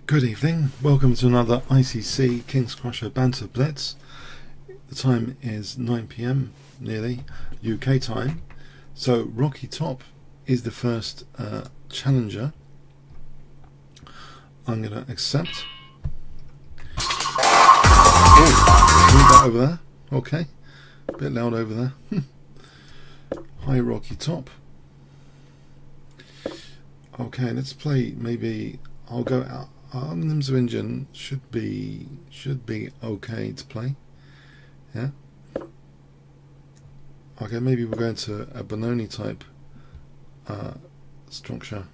Good evening, welcome to another ICC Kingscrusher Banter Blitz. The time is 9 PM nearly UK time. So Rocky Top is the first challenger. I'm going to accept. Oh, move that over there. Okay, a bit loud over there. Hi Rocky Top. Okay, let's play. Maybe I'll go out. Nimzo engine should be okay to play. Yeah. Okay, maybe we're going to a Benoni type structure.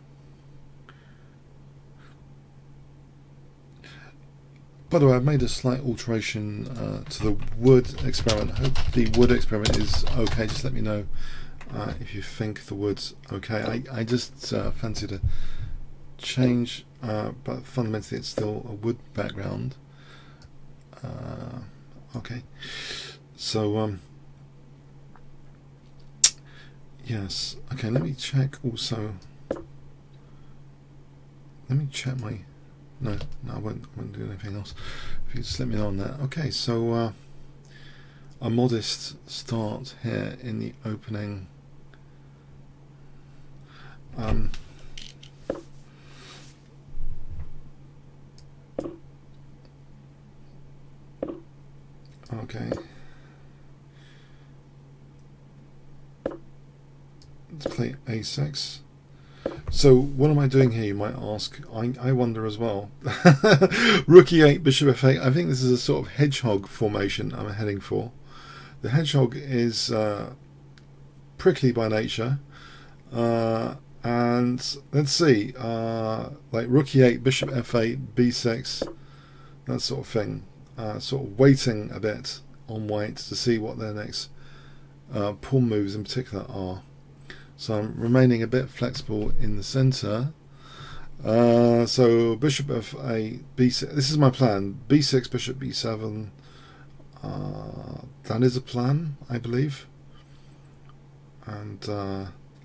By the way, I've made a slight alteration to the wood experiment. I hope the wood experiment is okay. Just let me know if you think the wood's okay. I just fancy to change, but fundamentally it's still a wood background. Okay, so yes, okay, let me check also. Let me check my no, I won't do anything else. If you just let me know on that. Okay, so a modest start here in the opening. Okay, let's play a6. So what am I doing here, you might ask? I wonder as well. Rook e8, bishop f8. I think this is a sort of hedgehog formation I'm heading for. The hedgehog is prickly by nature, and let's see, like rook e8, bishop f8, b6, that sort of thing. Sort of waiting a bit on white to see what their next pawn moves in particular are. So I'm remaining a bit flexible in the center. So bishop f8, b6. This is my plan. b6, bishop b7. That is a plan, I believe. And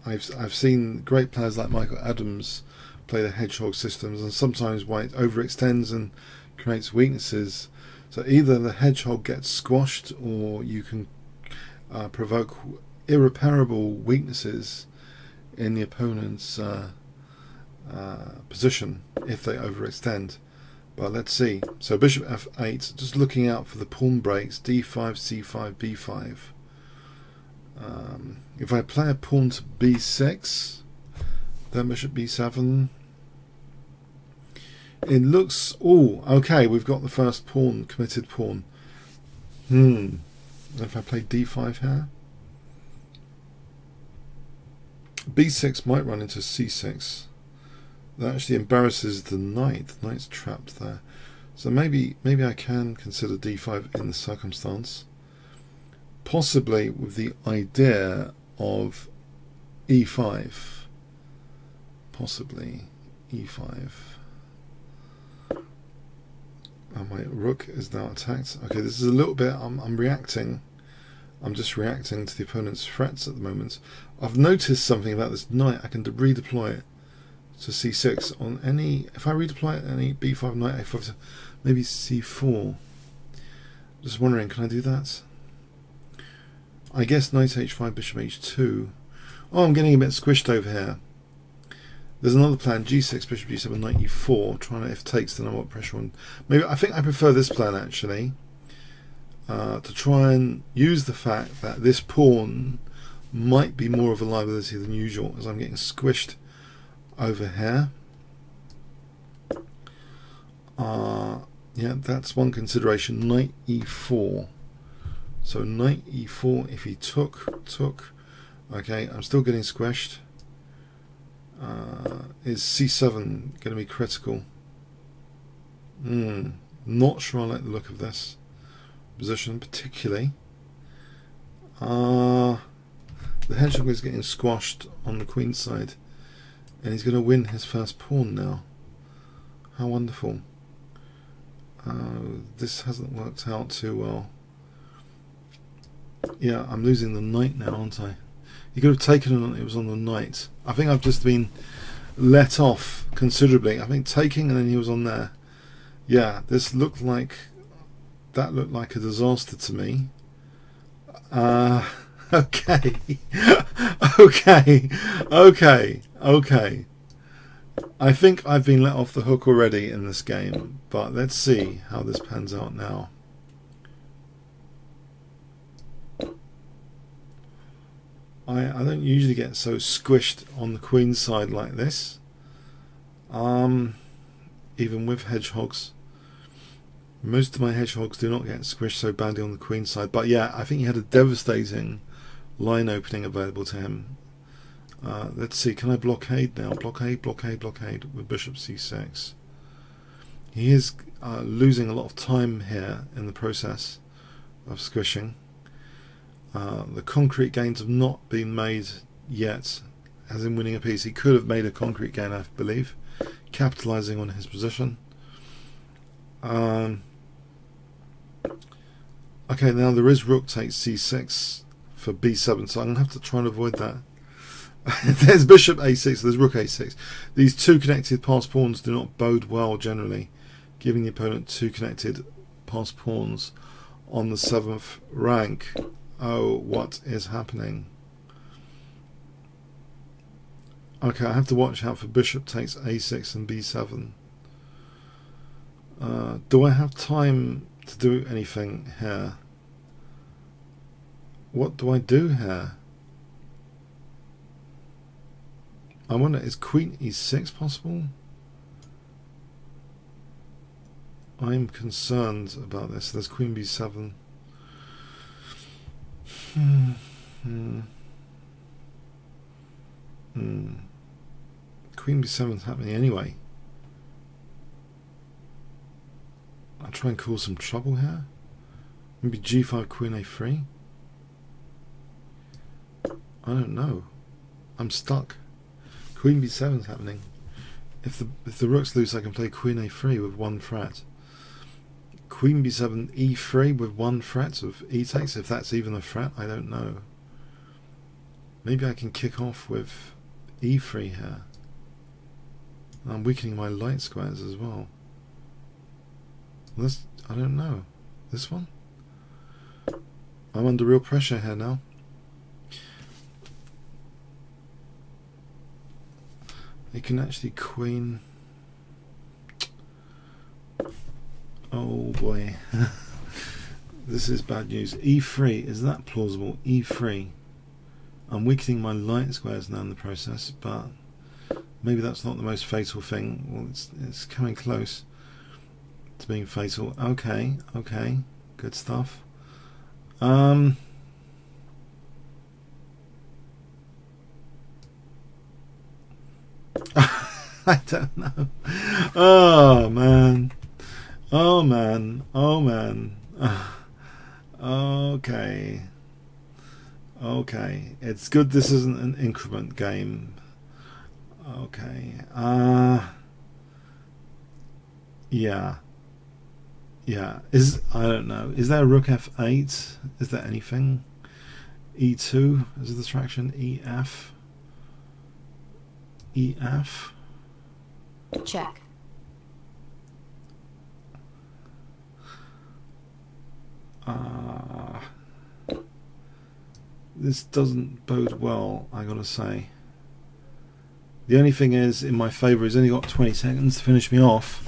I've seen great players like Michael Adams play the hedgehog systems, and sometimes white overextends and creates weaknesses. So either the hedgehog gets squashed, or you can provoke irreparable weaknesses in the opponent's position if they overextend. But let's see. So bishop f8, just looking out for the pawn breaks, d5, c5, b5. If I play a pawn to b6, then bishop b7. It looks, oh, okay, we've got the first pawn, committed pawn. If I play d5 here, b6 might run into c6. That actually embarrasses the knight. The knight's trapped there. So maybe I can consider d5 in the circumstance, possibly with the idea of e5. Possibly e5. And my rook is now attacked. Okay, this is a little bit, I'm reacting. I'm just reacting to the opponent's threats at the moment. I've noticed something about this knight. I can redeploy it to c6 on any, if I redeploy it any b5, knight a5, maybe c4. Just wondering, can I do that? I guess knight h5, bishop h2. Oh, I'm getting a bit squished over here. There's another plan, g6, bishop g7, knight e4, trying to, if takes, then I want pressure on. Maybe, I think I prefer this plan actually, to try and use the fact that this pawn might be more of a liability than usual, as I'm getting squished over here. Yeah, that's one consideration, knight e4. So knight e4, if he took, okay, I'm still getting squished. Is c7 going to be critical? Not sure I like the look of this position particularly. The hedgehog is getting squashed on the queen's side, and he's going to win his first pawn now. How wonderful. This hasn't worked out too well. Yeah, I'm losing the knight now, aren't I? He could have taken it, it was on the knight. I think I've just been let off considerably. I think taking and then he was on there. Yeah, this looked like, that looked like a disaster to me. Okay. Okay. I think I've been let off the hook already in this game, but let's see how this pans out now. I don't usually get so squished on the queen side like this, even with hedgehogs. Most of my hedgehogs do not get squished so badly on the queen side, but yeah, I think he had a devastating line opening available to him. Let's see, can I blockade now? Blockade with bishop c6. He is losing a lot of time here in the process of squishing. The concrete gains have not been made yet, as in winning a piece. He could have made a concrete gain, I believe, capitalizing on his position. Okay, now there is rook takes c6 for b7, so I'm going to have to try and avoid that. There's bishop a6, there's rook a6. These two connected passed pawns do not bode well generally, giving the opponent two connected passed pawns on the 7th rank. Oh, what is happening? Okay, I have to watch out for bishop takes a6 and b7. Do I have time to do anything here? What do I do here? I wonder, is queen e6 possible? I'm concerned about this. There's queen b7. Queen b7 is happening anyway. I'll try and cause some trouble here. Maybe g5 queen a3. I don't know. I'm stuck. Queen b7 is happening. If the rook's loose, I can play queen a3 with one threat. Queen b7 e3 with one threat of e takes, if that's even a threat, I don't know. Maybe I can kick off with e3 here. I'm weakening my light squares as well. This, I don't know. This one? I'm under real pressure here now. You can actually queen. Oh boy. This is bad news. E3, is that plausible? E3. I'm weakening my light squares now in the process, but maybe that's not the most fatal thing. Well, it's coming close to being fatal. Okay, good stuff. I don't know. Oh man. Okay. It's good this isn't an increment game. Okay. Yeah. I don't know. Is there rook f8? Is there anything? E2 as a distraction. EF. Check. This doesn't bode well, I gotta say. The only thing is, in my favour, he's only got 20 seconds to finish me off.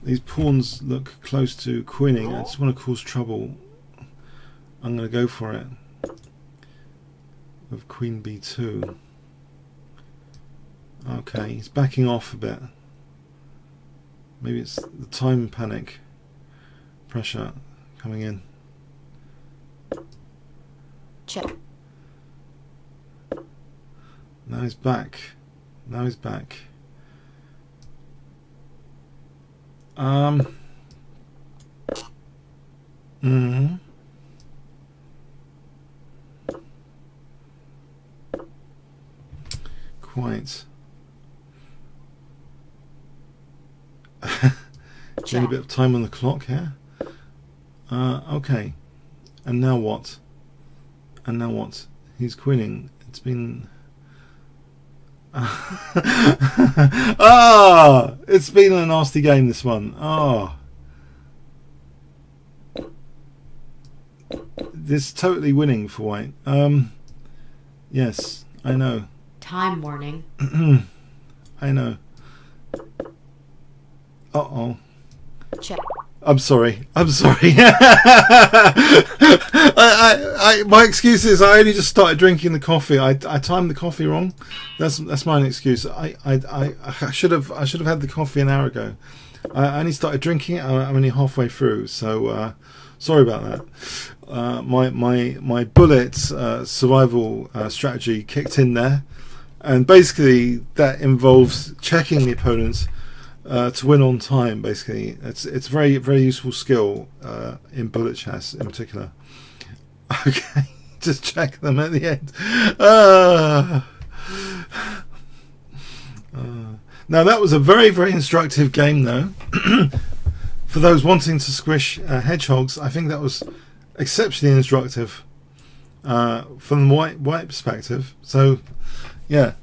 These pawns look close to queening. I just want to cause trouble. I'm going to go for it with queen b2. Okay, he's backing off a bit. Maybe it's the time panic pressure coming in. Check. Now he's back. Quite. Getting a bit of time on the clock here. Okay. And now what? He's queening. It's been... Ah, it's been a nasty game, this one. Oh, this is totally winning for white. Yes, I know. Time warning. I know. Uh-oh. Check. I'm sorry. I'm sorry. My excuse is I only just started drinking the coffee. I timed the coffee wrong. That's my excuse. I should have had the coffee an hour ago. I only started drinking it. I'm only halfway through. So sorry about that. My bullet survival strategy kicked in there, and basically that involves checking the opponents to win on time. Basically, it's very useful skill in bullet chess in particular. Okay, just check them at the end. Now that was a very instructive game, though. For those wanting to squish hedgehogs, I think that was exceptionally instructive from the white perspective. So, yeah.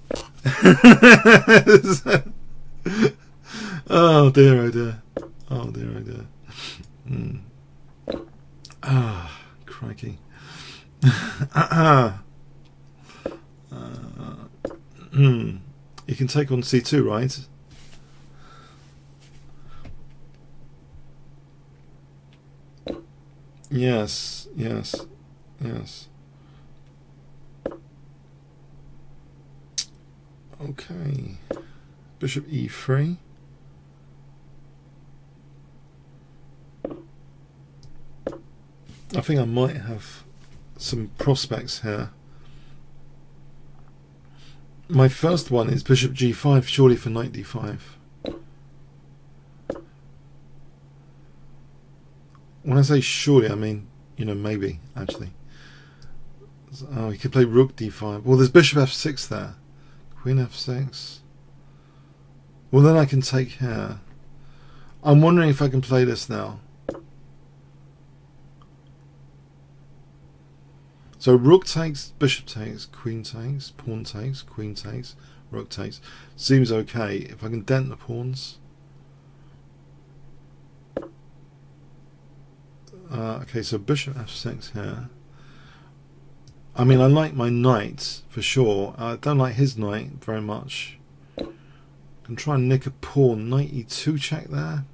Oh dear, oh dear. Oh dear, oh dear. Ah, crikey. You can take on C2, right? Yes. Okay. Bishop E3. I think I might have some prospects here. My first one is Bishop G5, surely for Knight D5. When I say surely, I mean, maybe, actually. Oh, he could play Rook D5. Well, there's Bishop F6 there. Queen F6. Well, then I can take here. I'm wondering if I can play this now. So Rook takes, Bishop takes, Queen takes, Pawn takes, Queen takes, Rook takes. Seems okay. If I can dent the pawns. Okay, so Bishop F6 here. I mean, I like my knight for sure. I don't like his knight very much. I can try and nick a pawn. Knight E2 check there.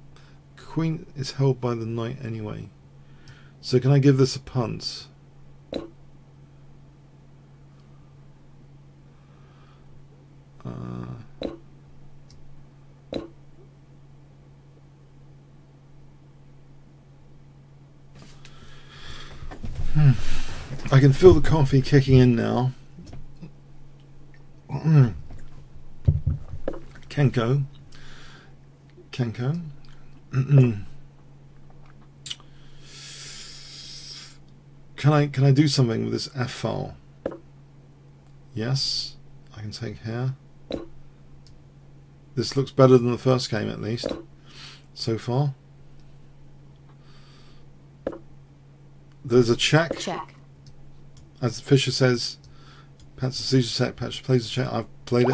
Queen is held by the knight anyway. So can I give this a punt? I can feel the coffee kicking in now. Kenko. Can I do something with this F file? Yes, I can take here. This looks better than the first game, at least so far. There's a check. As Fisher says, Pat's a seizure set, Pat plays a check. I've played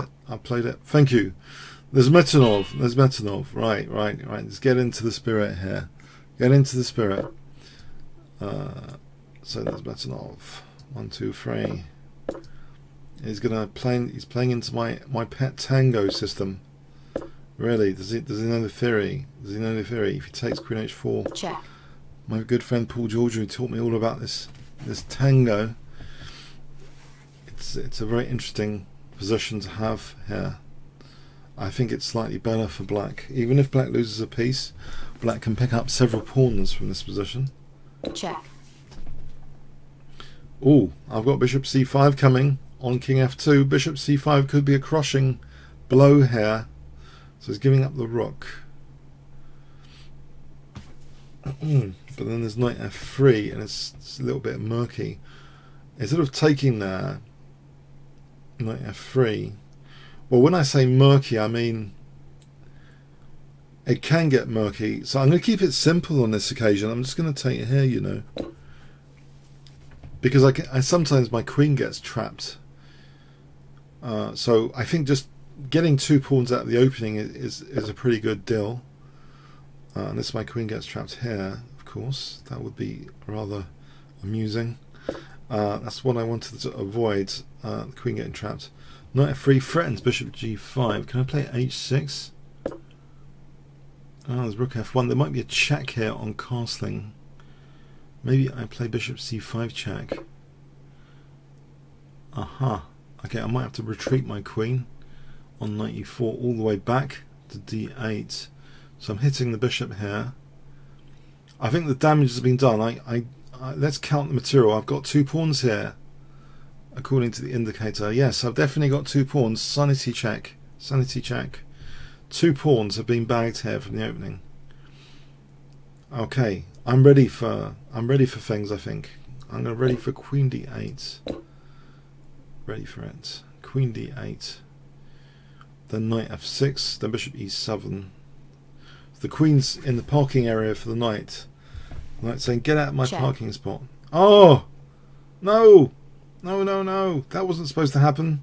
it. Thank you. There's Metanov. Right. Let's get into the spirit here. Get into the spirit. So there's Metanov. 1, 2, 3. He's playing into my pet tango system. Really? Does he know the theory? If he takes Queen H4. Check. My good friend Paul George, who taught me all about this tango. It's a very interesting position to have here. I think it's slightly better for black. Even if black loses a piece, black can pick up several pawns from this position. Check. Oh, I've got Bishop C5 coming on King F2. Bishop C5 could be a crushing blow here. So he's giving up the rook. But then there's Knight F3, and it's a little bit murky. Instead of taking there, Knight F3. Well, when I say murky, I mean it can get murky. So I'm going to keep it simple on this occasion. I'm just going to take it here, because I sometimes my queen gets trapped. So I think just getting 2 pawns out of the opening is a pretty good deal. Unless my queen gets trapped here, of course, that would be rather amusing. That's what I wanted to avoid, the queen getting trapped. Knight f3 threatens bishop g5. Can I play h6? Oh, there's rook f1. There might be a check here on castling. Maybe I play bishop c5 check. Aha. Okay, I might have to retreat my queen on knight e4 all the way back to d8. So I'm hitting the bishop here. I think the damage has been done. Let's count the material. I've got 2 pawns here, according to the indicator. Yes, I've definitely got 2 pawns. Sanity check. Sanity check. 2 pawns have been bagged here from the opening. Okay, I'm ready for things. I think I'm ready for queen d8. Ready for it. Queen d8. Then knight f6. Then bishop e7. The queen's in the parking area for the knight. The knight's saying, "Get out of my parking spot." Oh no! No, no, no! That wasn't supposed to happen.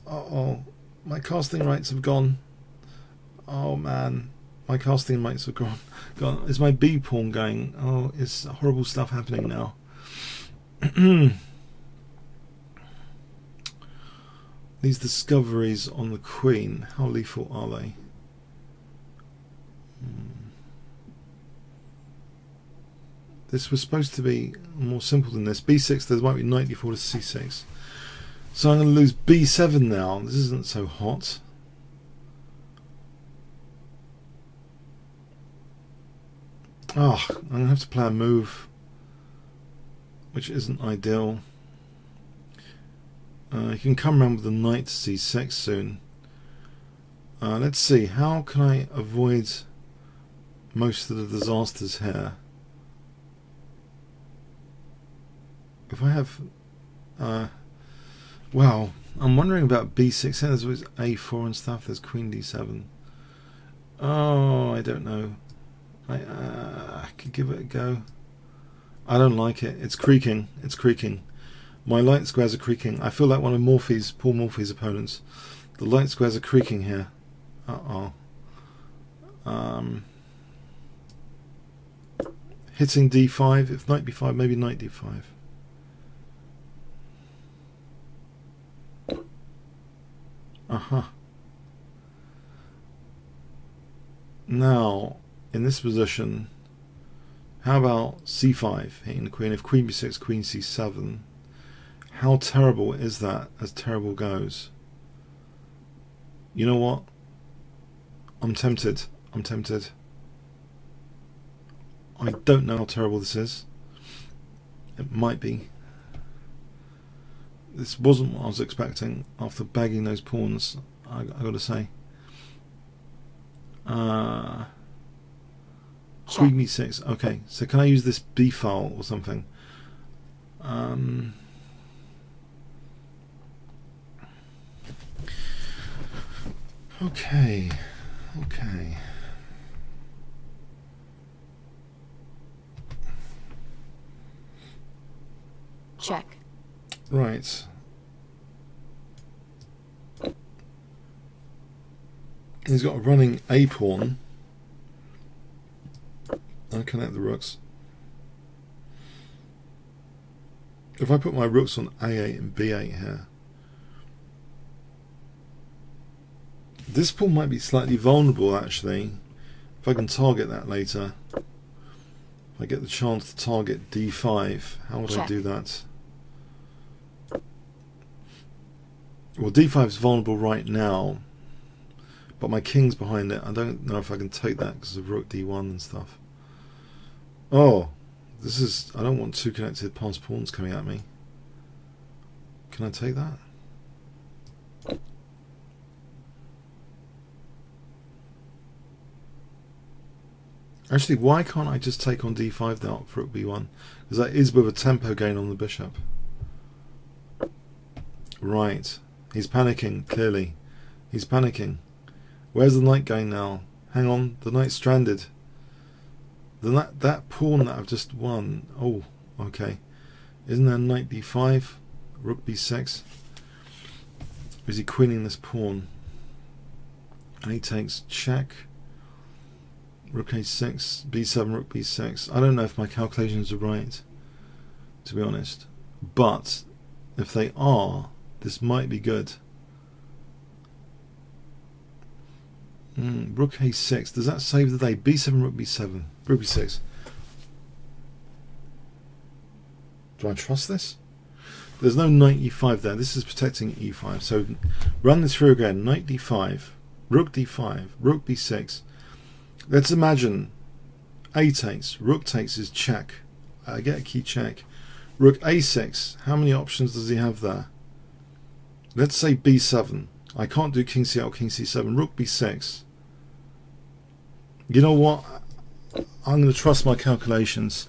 Uh-oh. My casting rights have gone. Oh man. My casting rights have gone. Is my B pawn going? Oh, it's horrible stuff happening now. These discoveries on the queen, how lethal are they? This was supposed to be more simple than this. b6, there might be knight d4 to c6. So I'm going to lose b7 now. This isn't so hot. Oh, I'm going to have to play a move which isn't ideal. You can come around with the knight to c6 soon. Let's see, how can I avoid most of the disasters here? If I have, well, I'm wondering about b6. There's always a4 and stuff. There's queen d7. Oh, I don't know. I could give it a go. I don't like it. It's creaking. It's creaking. My light squares are creaking. I feel like one of Morphy's, Paul Morphy's opponents. The light squares are creaking here. Uh-oh. Hitting d5. If knight b5, maybe knight d5. Now, in this position, how about c5, hitting the queen? If queen b6, queen c7, how terrible is that, as terrible goes? You know what? I'm tempted. I'm tempted. I don't know how terrible this is. It might be. This wasn't what I was expecting after bagging those pawns, I gotta say. Queen b6. Okay, so can I use this b file or something? Okay. Okay. Check. Right. He's got a running A pawn. I'll connect the rooks. If I put my rooks on A8 and B8 here, this pawn might be slightly vulnerable actually. If I can target that later. If I get the chance to target D5, how would I do that? Well, D5 is vulnerable right now, but my king's behind it. I don't know if I can take that because of rook D1 and stuff. Oh, this is... I don't want two connected passed pawns coming at me. Can I take that? Actually, why can't I just take on D5 now for rook B1? Because that is with a tempo gain on the bishop. Right. He's panicking, clearly. He's panicking. Where's the knight going now? Hang on, the knight's stranded. That pawn that I've just won. Oh, okay. Isn't there knight D5? Rook B6. is he queening this pawn? And he takes check, rook a6, b7, rook b6. I don't know if my calculations are right, to be honest, but if they are, this might be good. Rook a6, does that save the day? b7, rook b7, rook b6. Do I trust this? There's no knight e5 there. This is protecting e5. So run this through again. Knight d5, rook d5, rook b6. Let's imagine a takes, rook takes is check. I get a key check. Rook a6. How many options does he have there? Let's say b7. I can't do king c8 or king c7. Rook b6. You know what? I'm going to trust my calculations.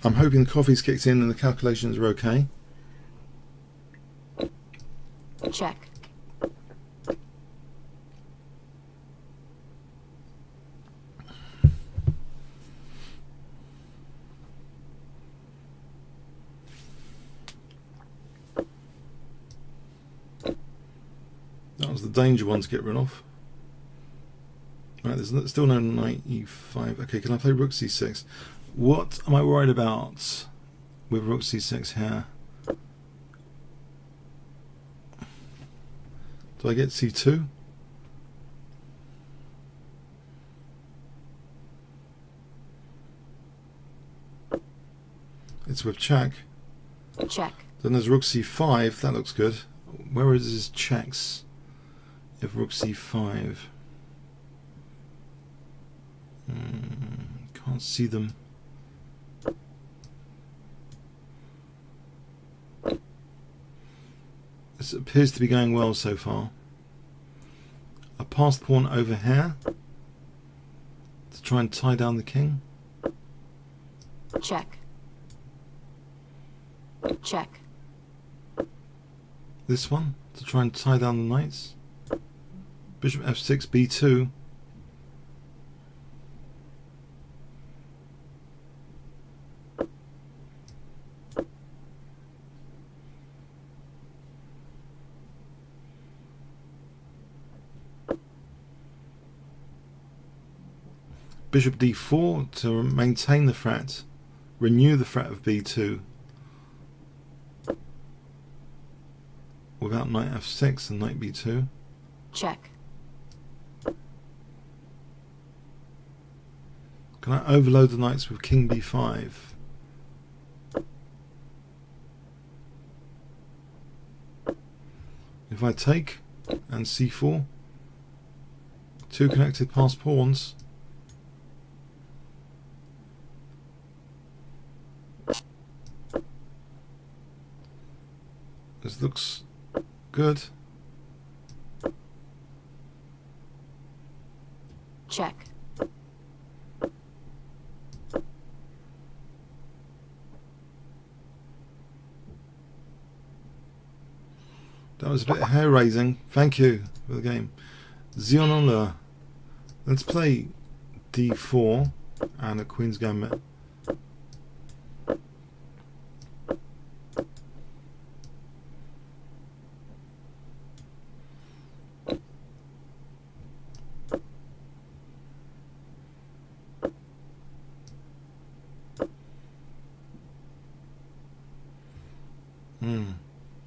I'm hoping the coffee's kicked in and the calculations are okay. Check. That was the danger one to get rid of. Right, there's still no knight e5. Okay, can I play rook c6? What am I worried about with rook c6 here? Do I get c2? It's with check. Check. Then there's rook c5. That looks good. Where is his checks? If rook c5. Can't see them. This appears to be going well so far. A passed pawn over here to try and tie down the king. Check. Check. This one to try and tie down the knights. Bishop f6, b2. Bishop d4 to maintain the threat, renew the threat of b2 without knight f6 and knight b2. Check. Can I overload the knights with king b5? If I take and c4, two connected passed pawns. This looks good. Check. That was a bit hair raising. Thank you for the game. Zion on there. Let's play d4 and a queen's gambit.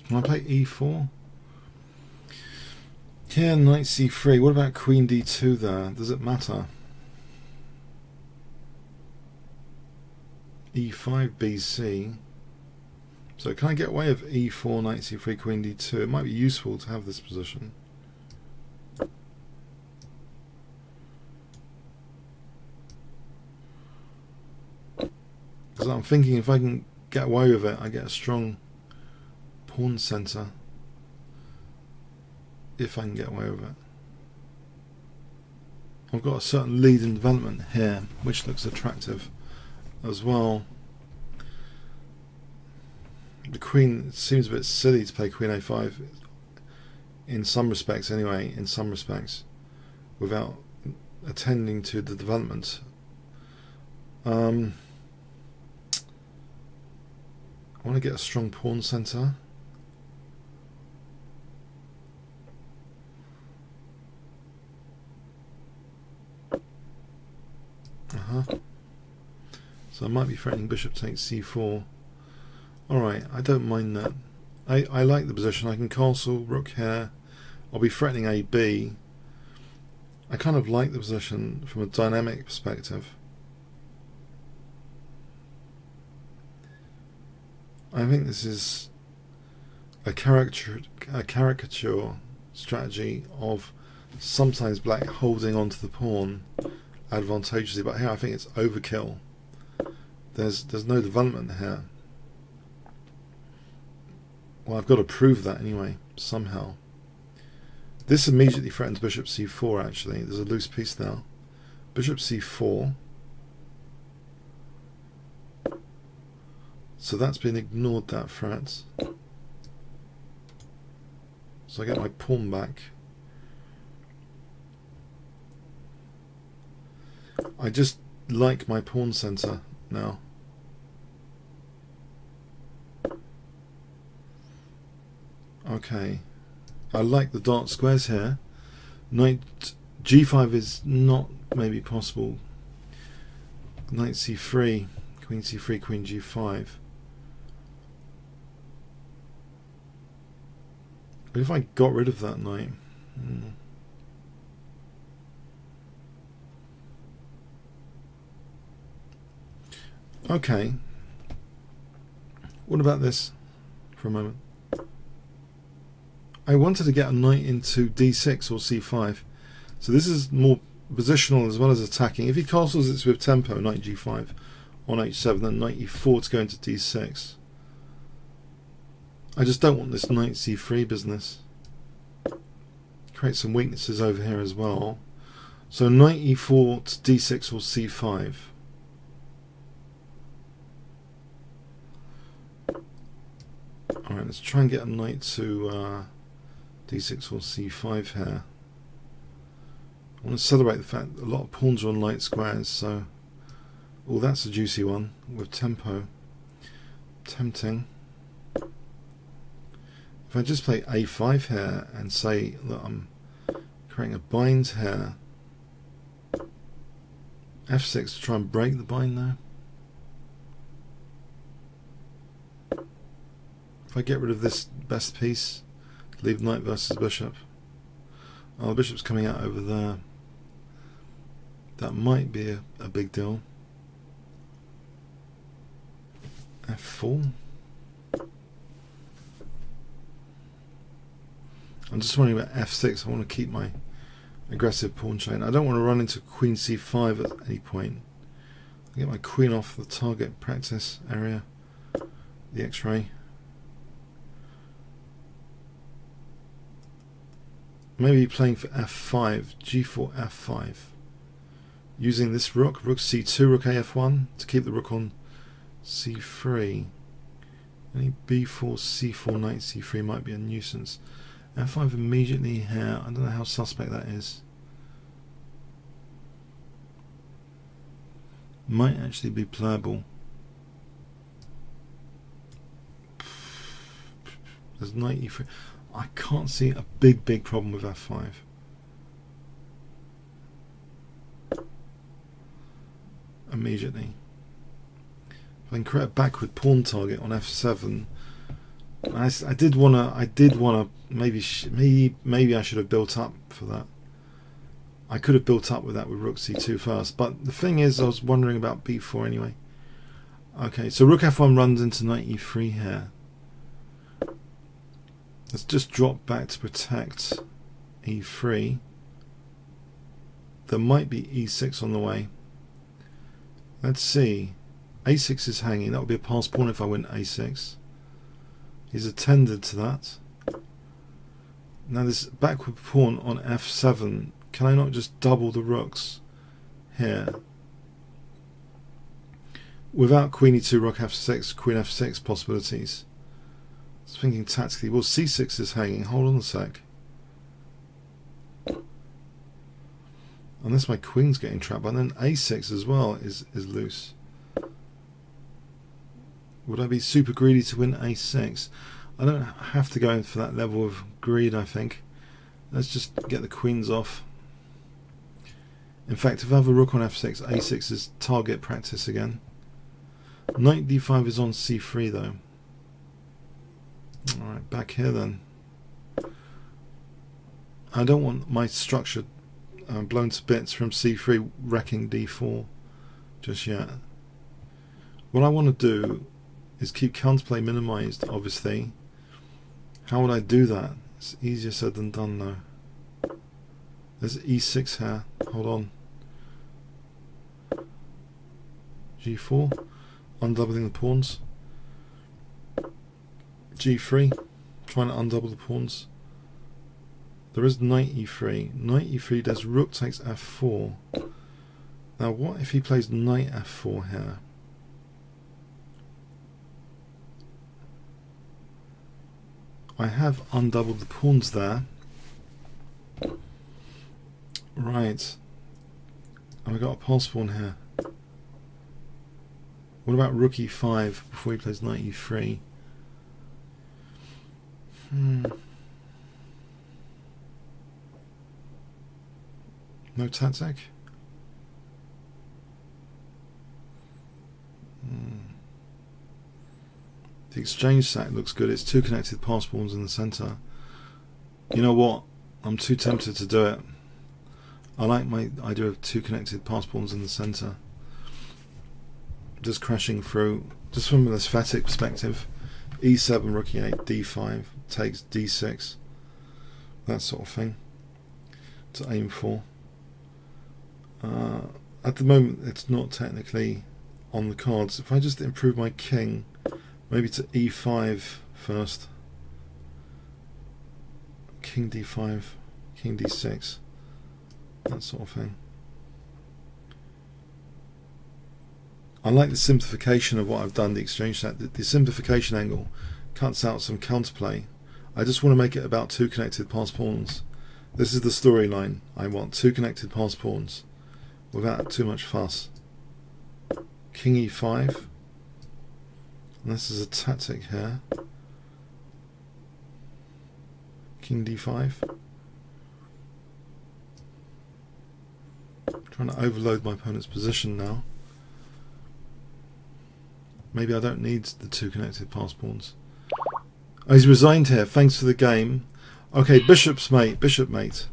Can I play e4? Yeah, knight c3. What about queen d2 there? Does it matter? e5, bc. So can I get away with e4, knight c3, queen d2? It might be useful to have this position. Because I'm thinking if I can get away with it, I get a strong pawn center. If I can get away with it. I've got a certain lead in development here, which looks attractive as well. The queen, it seems a bit silly to play queen a5 in some respects anyway, in some respects, without attending to the development I want to get a strong pawn center. So I might be threatening bishop takes c4. Alright, I don't mind that. I like the position. I can castle, rook here. I'll be threatening AB. I kind of like the position from a dynamic perspective. I think this is a caricature strategy of sometimes black holding onto the pawn advantageously, but here I think it's overkill. There's no development here. Well, I've got to prove that anyway, somehow. This immediately threatens bishop c4 actually. There's a loose piece now. Bishop c4. So that's been ignored, that threat. So I get my pawn back. I just like my pawn center now. Okay. I like the dark squares here. Knight g5 is not maybe possible. Knight c3, queen c3, queen g5. But if I got rid of that knight, okay. What about this for a moment? I wanted to get a knight into d6 or c5. So this is more positional as well as attacking. If he castles it's with tempo, knight g5 on h7, then knight e4 to go into d6. I just don't want this knight c3 business. Create some weaknesses over here as well. So knight e4 to d6 or c5. Alright, let's try and get a knight to d6 or c5 here. I want to celebrate the fact that a lot of pawns are on light squares, so that's a juicy one with tempo. Tempting. If I just play a5 here and say that I'm creating a bind here, f6 to try and break the bind now. If I get rid of this best piece, leave knight versus bishop. Oh, the bishop's coming out over there. That might be a big deal. f4. I'm just wondering about f6. I want to keep my aggressive pawn chain. I don't want to run into queen c5 at any point. I get my queen off the target practice area, the x-ray. Maybe playing for f5, g4, f5. Using this rook, rook c2, rook af1 to keep the rook on c3. Any b4, c4, knight c3 might be a nuisance. f5 immediately here. I don't know how suspect that is. Might actually be playable. There's knight e3. I can't see a big problem with f5. Immediately. If I can create a backward pawn target on f7, I did wanna maybe I should have built up for that. I could have built up with that with rook c2 first, but the thing is I was wondering about b4 anyway. Okay, so rook f1 runs into knight e3 here. Let's just drop back to protect e3. There might be e6 on the way. Let's see. a6 is hanging. That would be a pass pawn if I went a6. He's attended to that. Now this backward pawn on f7. Can I not just double the rooks here? Without queen e2, rook f6, queen f6 possibilities. I was thinking tactically. Well, c6 is hanging. Hold on a sec. unless my queen's getting trapped, but then a6 as well is loose. Would I be super greedy to win a6? I don't have to go in for that level of greed, I think. Let's just get the queens off. In fact, if I have a rook on f6, a6 is target practice again. Knight d5 is on c3 though. Alright, back here then. I don't want my structure blown to bits from c3 wrecking d4 just yet. What I want to do is keep counterplay minimized, obviously. How would I do that? It's easier said than done though. There's e6 here. Hold on. g4. Undoubling the pawns. g3. Trying to undouble the pawns. There is knight e3. Knight e3 does rook takes f4. Now what if he plays knight f4 here? I have undoubled the pawns there. Right. And I got a pass pawn here. What about rook e5 before he plays knight e3? No tactic? The exchange sack looks good. It's two connected pass pawns in the centre. You know what? I'm too tempted to do it. I like my idea of two connected pass pawns in the centre. Just crashing through, just from an aesthetic perspective. e7, rook e8, d5, takes d6. That sort of thing to aim for. At the moment it's not technically on the cards. If I just improve my king, maybe to e5 first. King d5, king d6, that sort of thing. I like the simplification of what I've done, the exchange set. The simplification angle cuts out some counterplay. I just want to make it about two connected pass pawns. This is the storyline. I want two connected pass pawns without too much fuss. King e5. And this is a tactic here. King d5. Trying to overload my opponent's position now. Maybe I don't need the two connected pass pawns. Oh, he's resigned here. Thanks for the game. Okay, bishop's mate. Bishop mate.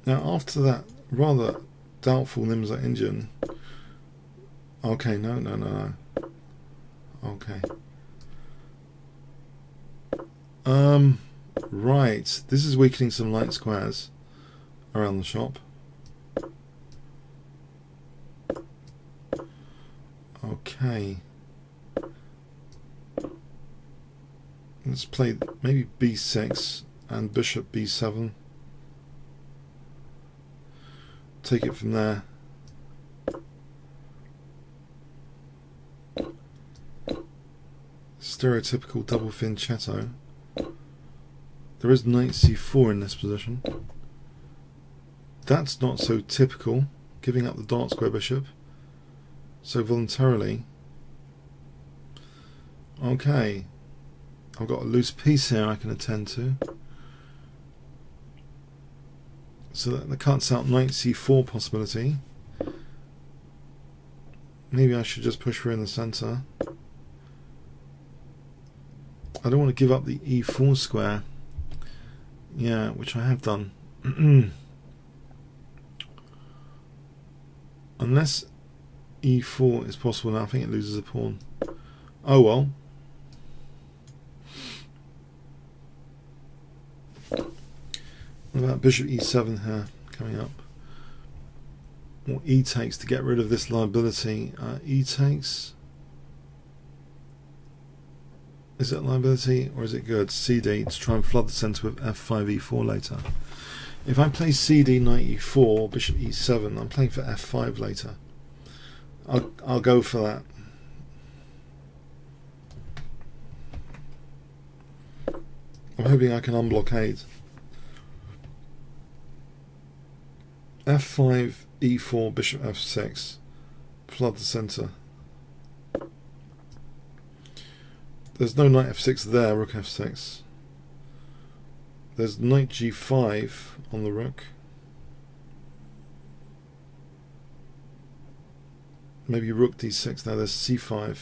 Now after that rather doubtful Nimza Indian. Okay, no. Okay. Right. This is weakening some light squares around the shop. Okay. Let's play maybe b6 and bishop b7. Take it from there. Stereotypical double fianchetto. There is knight c4 in this position. That's not so typical, giving up the dark square bishop so voluntarily. Okay, I've got a loose piece here I can attend to. So that cuts out knight c4 possibility. Maybe I should just push through in the centre. I don't want to give up the e4 square. Yeah, which I have done. Unless e4 is possible now, I think it loses a pawn. Oh well. What about bishop e7 here coming up? What e takes to get rid of this liability? E takes. Is it liability or is it good? CD to try and flood the centre with f5 e4 later. If I play CD knight e4, bishop e7, I'm playing for f5 later. I'll go for that. I'm hoping I can unblockade. F5, E4, bishop F6. Flood the centre. There's no knight F6 there, rook F6. There's knight G5 on the rook. Maybe rook D6 now, there's C5.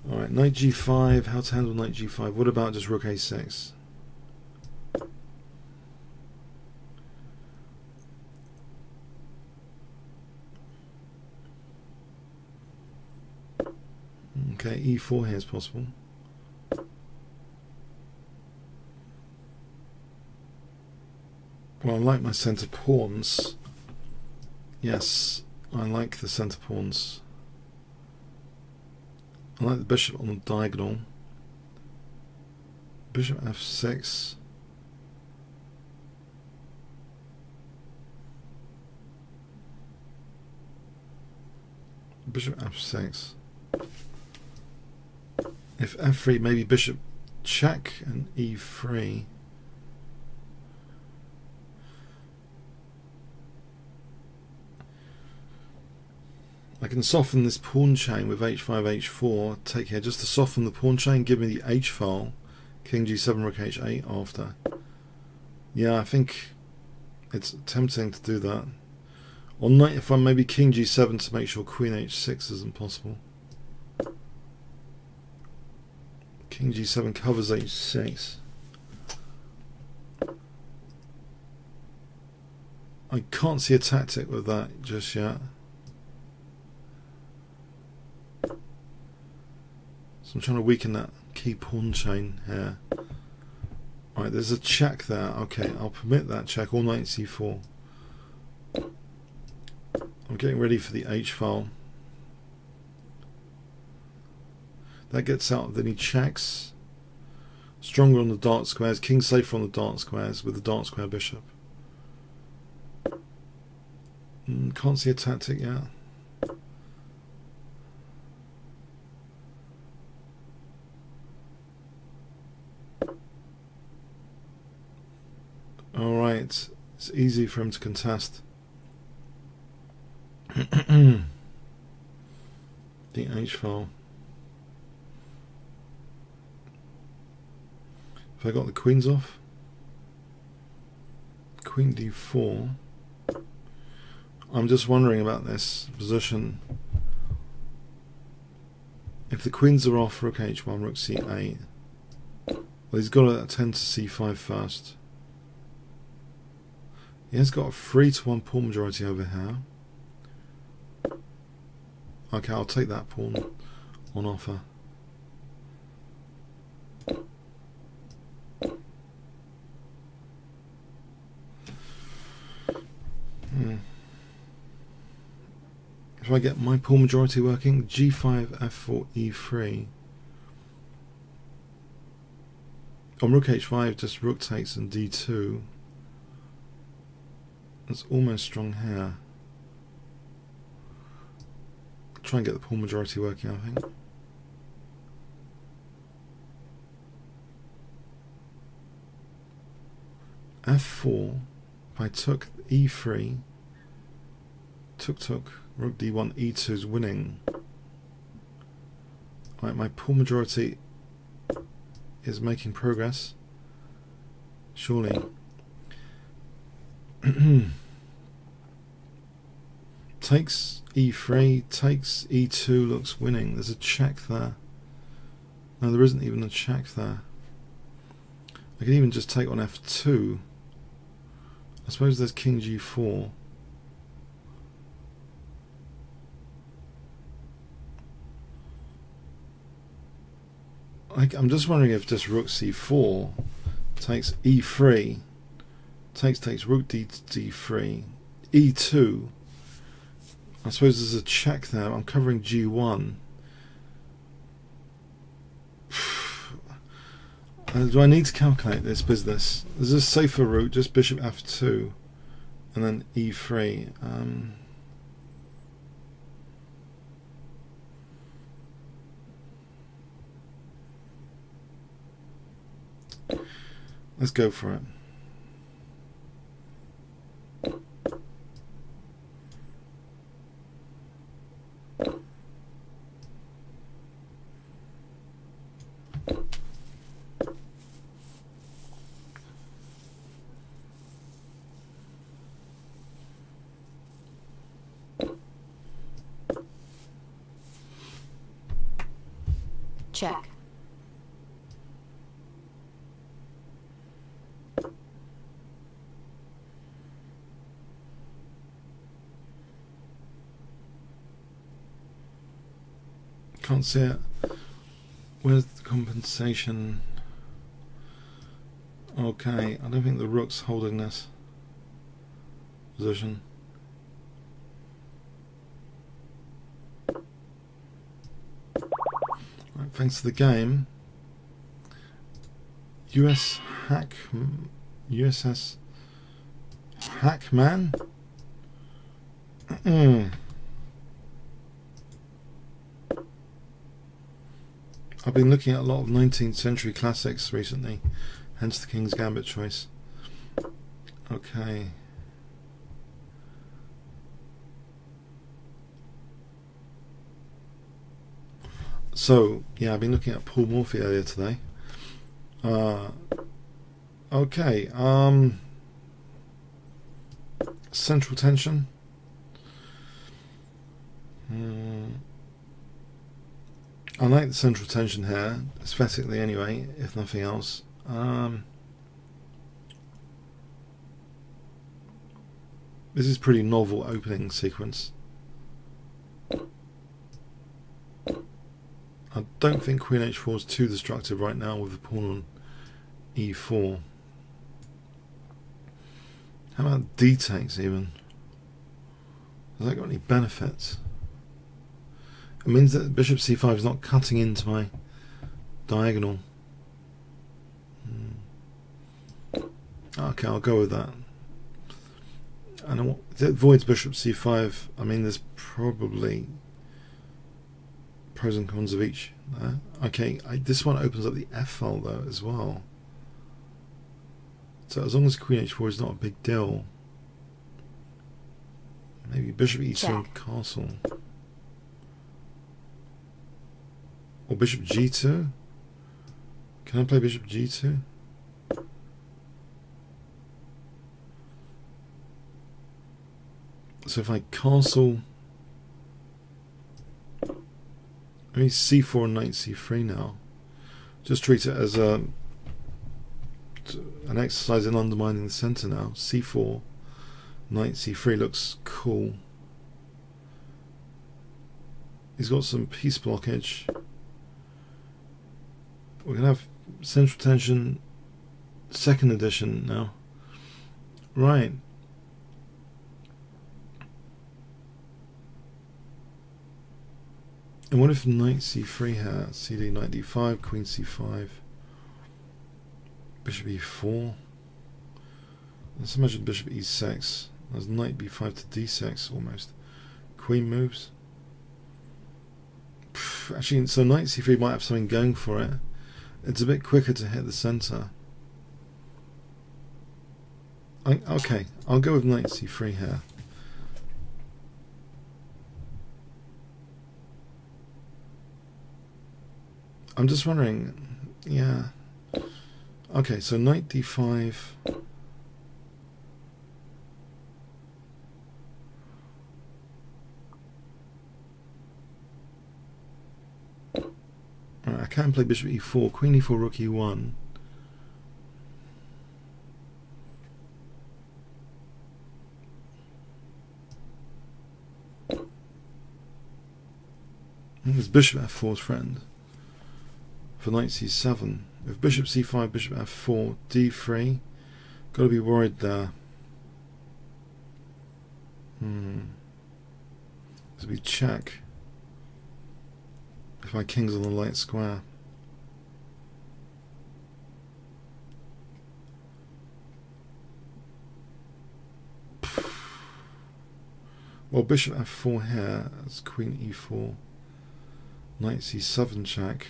Alright, knight G5, how to handle knight G5? What about just rook A6? Okay, E4 here is possible. Well, I like my centre pawns. Yes, I like the centre pawns. I like the bishop on the diagonal. Bishop F6. Bishop F6. If F3, maybe bishop check and E3. I can soften this pawn chain with H5, H4, take here just to soften the pawn chain, give me the H file, King G7, Rook H8 after. Yeah, I think it's tempting to do that. Or knight if I'm maybe King G7 to make sure Queen H6 isn't possible. King G7 covers H6. I can't see a tactic with that just yet. So I'm trying to weaken that key pawn chain here. Alright, there's a check there. Okay, I'll permit that check. All knight C4. I'm getting ready for the H file. That gets out, then he checks. Stronger on the dark squares, king safer on the dark squares with the dark square bishop. Can't see a tactic yet. Alright, it's easy for him to contest. The H file. If I got the queens off, Queen D4. I'm just wondering about this position. If the queens are off, Rook H1, Rook C8. Well, he's got to attend to C5 first. He has got a 3-to-1 pawn majority over here. Okay, I'll take that pawn on offer. If I get my pawn majority working, G5, F4, E3. On Rook H5, just Rook takes and D2. That's almost strong here. Try and get the pawn majority working, I think. F4, if I took E3, took, Rook D1, E2 is winning. Right, my pawn majority is making progress. Surely. Takes E3, takes E2, looks winning. There's a check there. No, there isn't even a check there. I can even just take on F2. I suppose there's King G4. I'm just wondering if just Rook C4 takes E3, takes Rook D3, E2. I suppose there's a check there. I'm covering G1. Do I need to calculate this business? There's a safer route, just Bishop F2 and then E3. Let's go for it. Check. Can't see it. Where's the compensation? Okay, I don't think the rook's holding this position. Right, thanks to the game. USS Hackman. I've been looking at a lot of 19th century classics recently, hence the King's Gambit choice. Okay. So, yeah, I've been looking at Paul Morphy earlier today. Okay, central tension. I like the central tension here, aesthetically anyway, if nothing else. This is pretty novel opening sequence. I don't think Queen H4 is too destructive right now with the pawn on E4. How about D takes even? Has that got any benefits? It means that Bishop C5 is not cutting into my diagonal. Okay, I'll go with that. And it avoids Bishop C5. I mean, there's probably pros and cons of each there. Okay, this one opens up the F file though as well. So as long as Queen H4 is not a big deal, maybe Bishop E2 and castle. Or Bishop G2? Can I play Bishop G2? So if I castle, maybe C4 and Knight C3 now. Just treat it as an exercise in undermining the centre now. C4, Knight C3 looks cool. He's got some piece blockage. We're going to have central tension, second edition now. Right. And what if Knight C3 here? CD Knight D5, Queen C5, Bishop E4. Let's imagine Bishop E6. There's Knight B5 to D6 almost. Queen moves. Actually, so Knight C3 might have something going for it. It's a bit quicker to hit the centre. Okay, I'll go with Knight C3 here. I'm just wondering, yeah. Okay, so Knight D5. I can play Bishop E4, Queen E4, Rook E1. And there's Bishop F4's friend for Knight C7. With Bishop C5, Bishop F4, D3. Got to be worried there. This would be check. If my king's on the light square. Well, Bishop F4 here, that's Queen E4, Knight C7 check.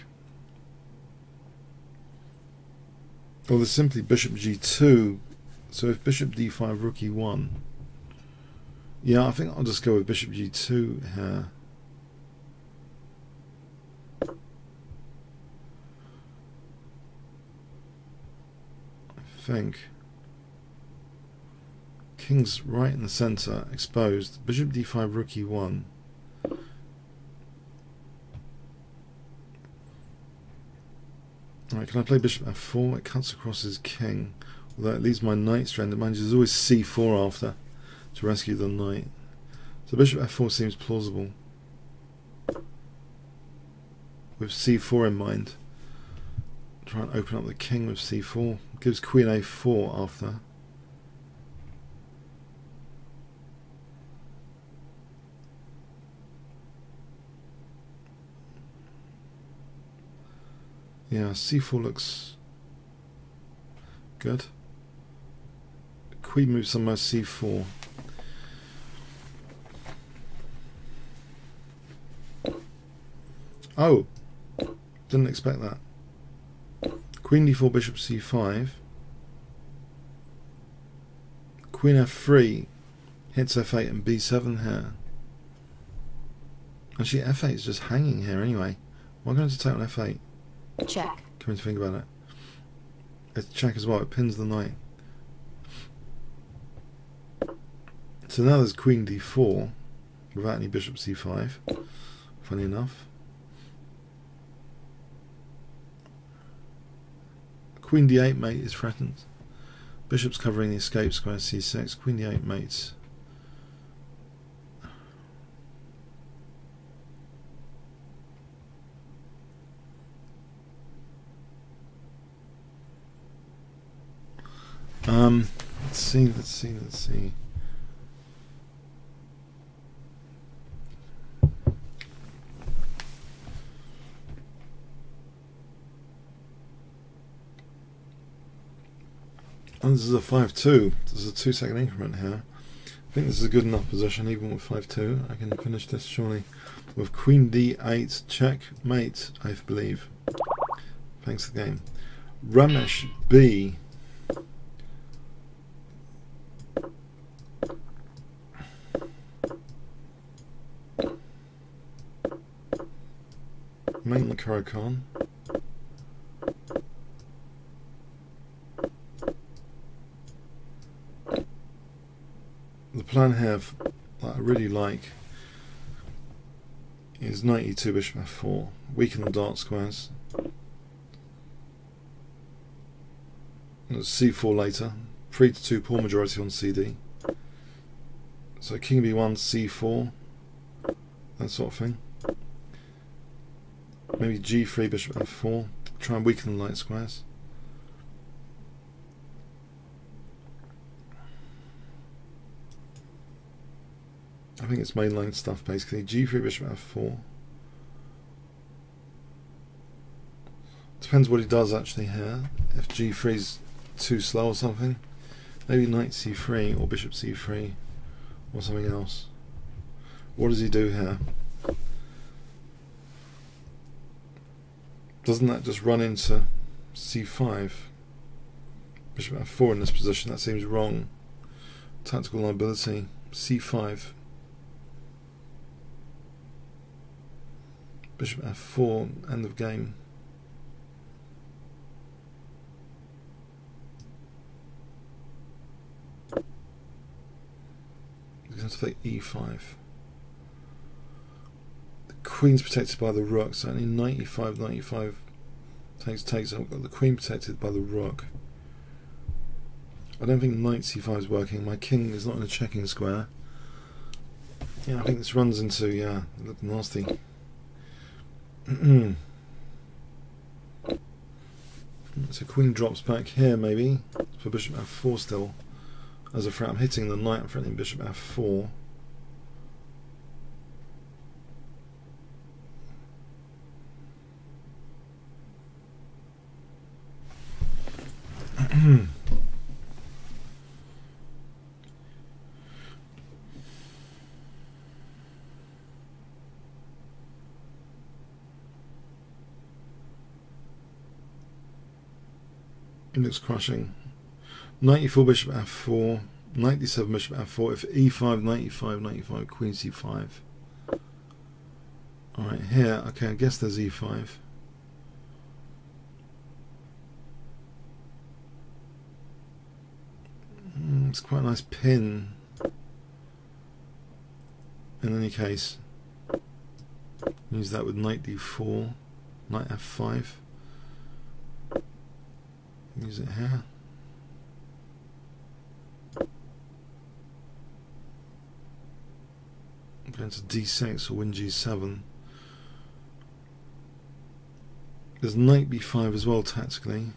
Well, there's simply bishop g2. So if bishop d5, rook e1. Yeah, I think I'll just go with bishop g2 here. I think. King's right in the centre, exposed. Bishop d5, rook e1. Alright, can I play bishop f4? It cuts across his king. Although it leaves my knight stranded. Mind you, there's always c4 after to rescue the knight. So bishop f4 seems plausible. With c4 in mind. Try and open up the king with c4. Gives queen a4 after. Yeah, c4 looks good. Queen moves somewhere c4. Oh, didn't expect that. Queen d4, bishop c5. Queen f3 hits f8 and b7 here. Actually, f8 is just hanging here anyway. Am I going to take on f8? Check. Coming to think about it. It's check as well, it pins the knight. So now there's queen d4 without any bishop c5. Funny enough. Queen d8 mate is threatened. Bishop's covering the escape square c6. Queen d8 mates. Let's see. And this is a 5-2. There's a 2-second increment here. I think this is a good enough position, even with 5-2. I can finish this surely with queen d8 checkmate, I believe. Thanks for the game. Ramesh B. Main the Karakan. The plan here that I really like is knight e2, bishop f4, weaken the dark squares. c4 later, 3-2 poor majority on cd. So king b1, c4, that sort of thing. Maybe g3, bishop f4, try and weaken the light squares. I think it's mainline stuff basically. g3, bishop f4. Depends what he does actually here. If g3 is too slow or something. Maybe knight c3 or bishop c3 or something else. What does he do here? Doesn't that just run into c5? Bishop f4 in this position, that seems wrong. Tactical liability, c5. Bishop f4, end of game. He's going to take e5. The queen's protected by the rook, so only knight e5, knight e5 takes. I've got the queen protected by the rook. I don't think knight c5 is working. My king is not in a checking square. Yeah, I think this runs into, yeah, it looks nasty. So queen drops back here maybe for bishop f4 still. As a threat, I'm hitting the knight, I'm threatening bishop f4. It looks crushing. 94 bishop f4, 97 bishop f4. If e5, 95, 95, queen c5. Alright, here, okay, I guess there's e5. It's quite a nice pin. In any case, use that with knight d4, knight f5. Use it here. Going to d6 or win g7. There's knight b5 as well tactically.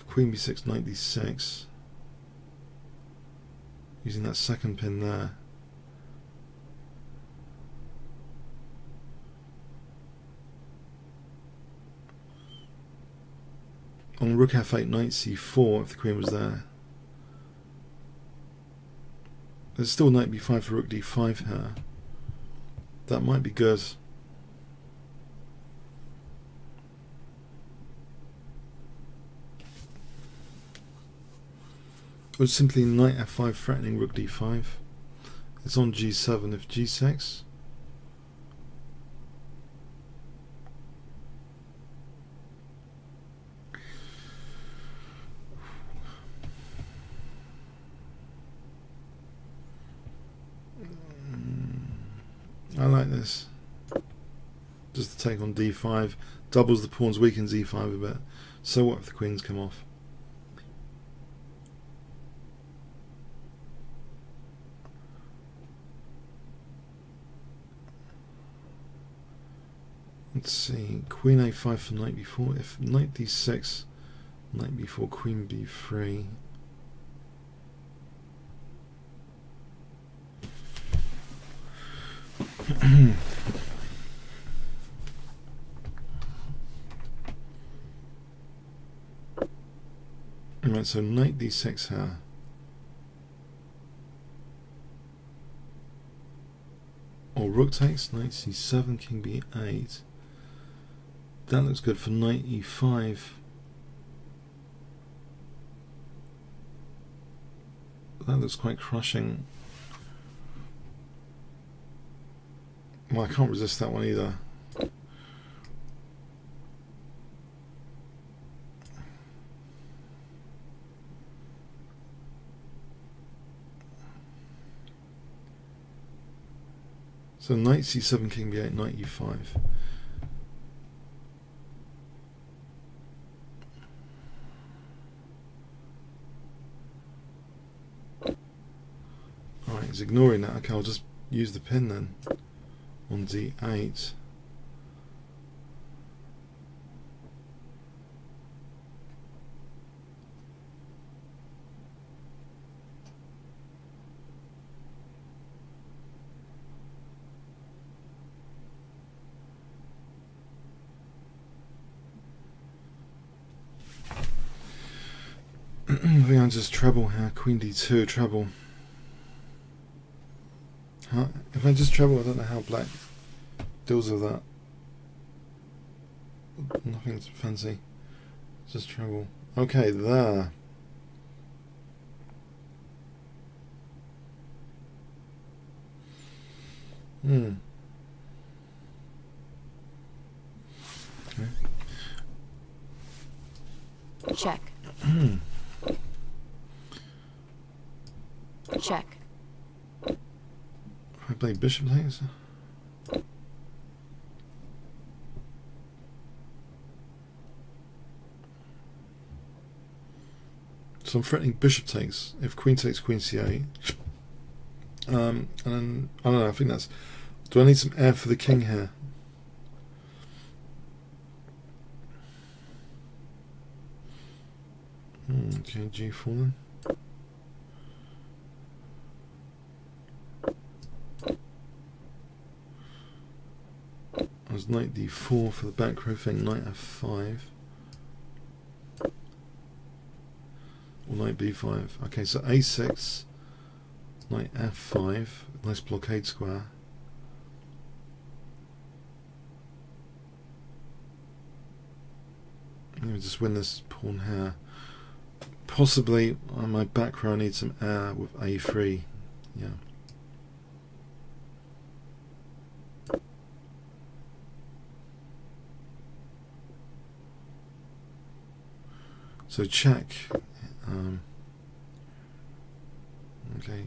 Queen b6, knight d6. Using that second pin there. On rook f8, knight c4 if the queen was there. There's still knight b5 for rook d5 here. That might be good. Or simply knight f5 threatening rook d5. It's on g7 if g6. I like this. Just to take on d5. Doubles the pawns, weakens e5 a bit. So what if the queens come off? Let's see, queen a5 for knight b4. If knight d6, knight b4, queen b3. Right, so knight d6 here. Or rook takes, knight c7, king b8. That looks good for knight e5. That looks quite crushing. Well, I can't resist that one either. So knight c7, king b8, knight e5. Alright, he's ignoring that. Okay, I'll just use the pin then on d8. I think I'll just treble here, queen d2, treble. If I just treble, I don't know how black deals with that. Nothing fancy, just treble. Okay, there. Okay. Check. Check. I play bishop takes. So I'm threatening bishop takes. If queen takes, queen c8. And then I don't know. I think that's. Do I need some air for the king here? Okay, g4 then. There's knight d4 for the back row thing, knight f5. Or knight b5. Okay, so a6, knight f5, nice blockade square. Let me just win this pawn here. Possibly on my back row I need some air with a3. Yeah. So check. Okay.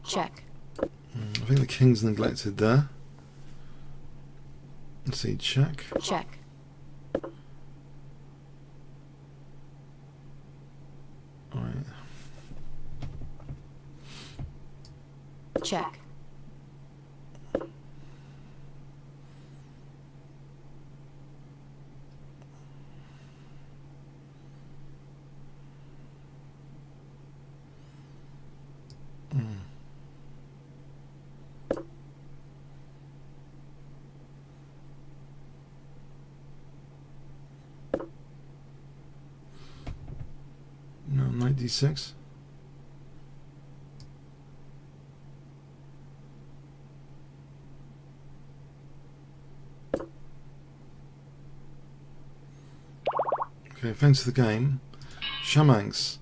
Check. I think the king's neglected there. Let's see, check. Check. Alright. Check. No, knight d6. Okay, thanks for the game. Shamanx.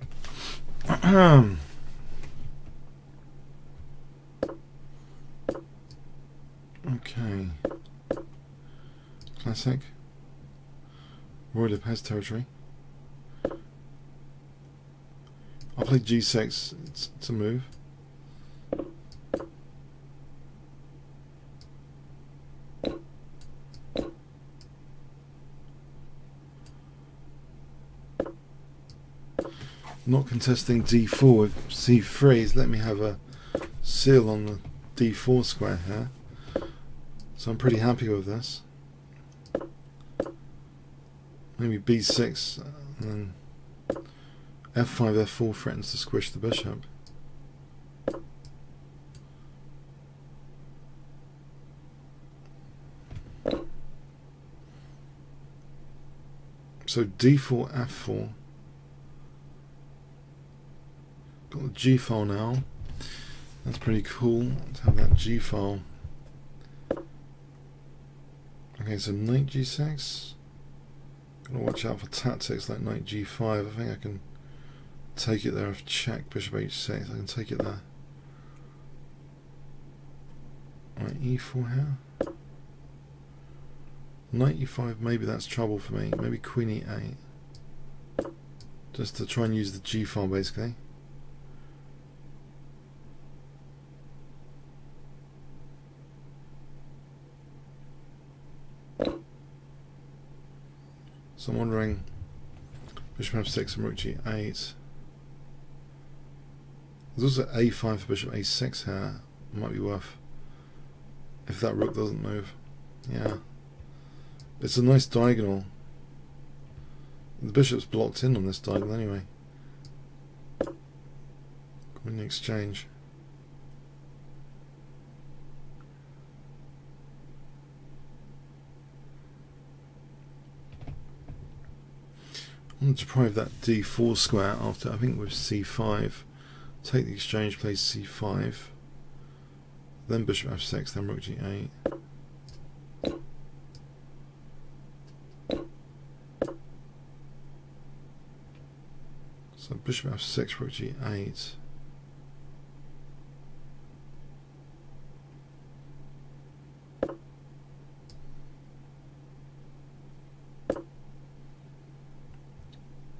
Okay. Classic. Royal Lopez territory. I'll play g6. It's a move. Not contesting d4 with c3. Let me have a seal on the d4 square here. So I'm pretty happy with this. Maybe b6 and then f5, f4 threatens to squish the bishop. So d4, f4. Got the g file now. That's pretty cool to have that g file. Okay, so knight g6. Gotta watch out for tactics like knight g5. I think I can take it there if check, bishop h6. I can take it there. Alright, e4 here. Knight e5, maybe that's trouble for me. Maybe queen e8. Just to try and use the g file basically. So I'm wondering, bishop f6 and rook g8. There's also a5 for bishop a6 here. Might be worth, if that rook doesn't move. Yeah. It's a nice diagonal. The bishop's blocked in on this diagonal anyway. Queen exchange. I'm going to deprive that d4 square after, I think with c5. Take the exchange, play c5. Then bishop f6, then rook g8. So bishop f6, rook g8.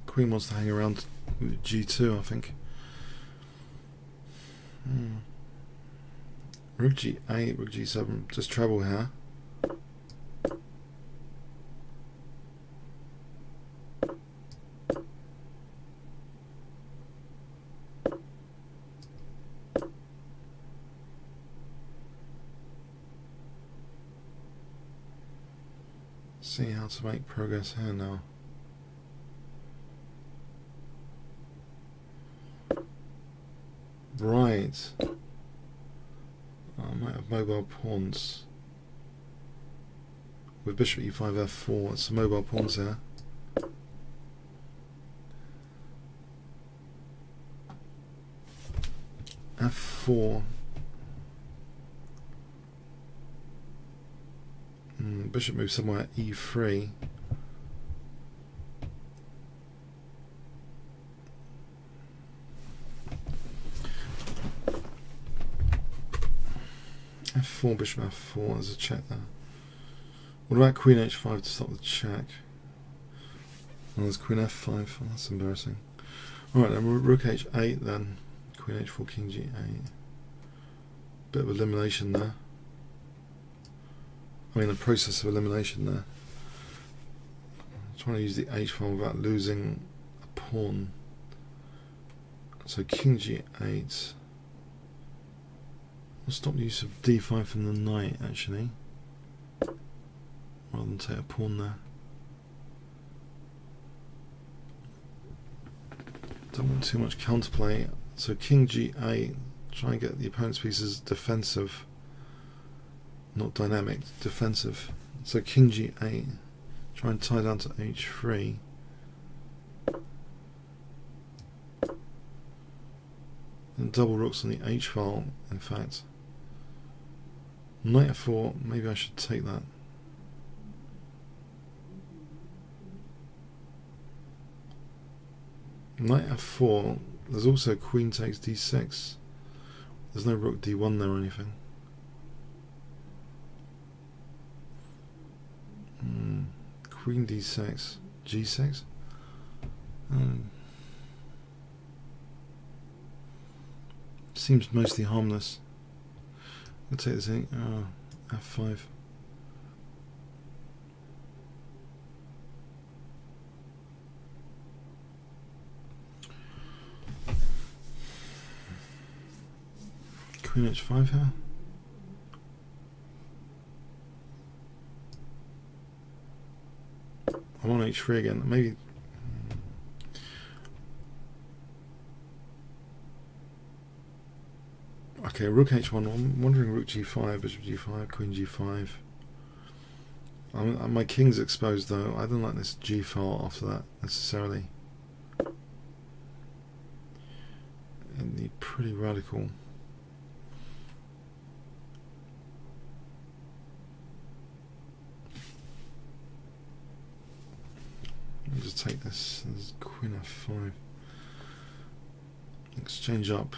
Queen wants to hang around with g2, I think. Rook g8, rook g7, just treble here. See how to make progress here now. Right. I might have mobile pawns. With bishop e5, f4, some mobile pawns here. f4. Bishop moves somewhere at e3. F4, bishop f4, there's a check there. What about queen h5 to stop the check? Oh, there's queen f5, oh, that's embarrassing. Alright, then rook h8 then. Queen h4, king g8. Bit of elimination there. I mean, a process of elimination there. I'm trying to use the h file without losing a pawn. So king g8. I'll stop the use of d5 from the knight, actually, rather than take a pawn there. Don't want too much counterplay. So king g8, try and get the opponent's pieces defensive, not dynamic, defensive. So king g8, try and tie down to h3. And double rooks on the h file, in fact. Knight f4, maybe I should take that. Knight f4, there's also queen takes d6. There's no rook d1 there or anything. Queen d6, g6. Seems mostly harmless. I'll take this in. f5. Queen h5 here. I'm on h3 again. Maybe. Okay, rook h1. I'm wondering rook g5, bishop g5, queen g5. My king's exposed though. I don't like this g file after that necessarily. And the pretty radical. I'll just take this. There's queen f5. Exchange up.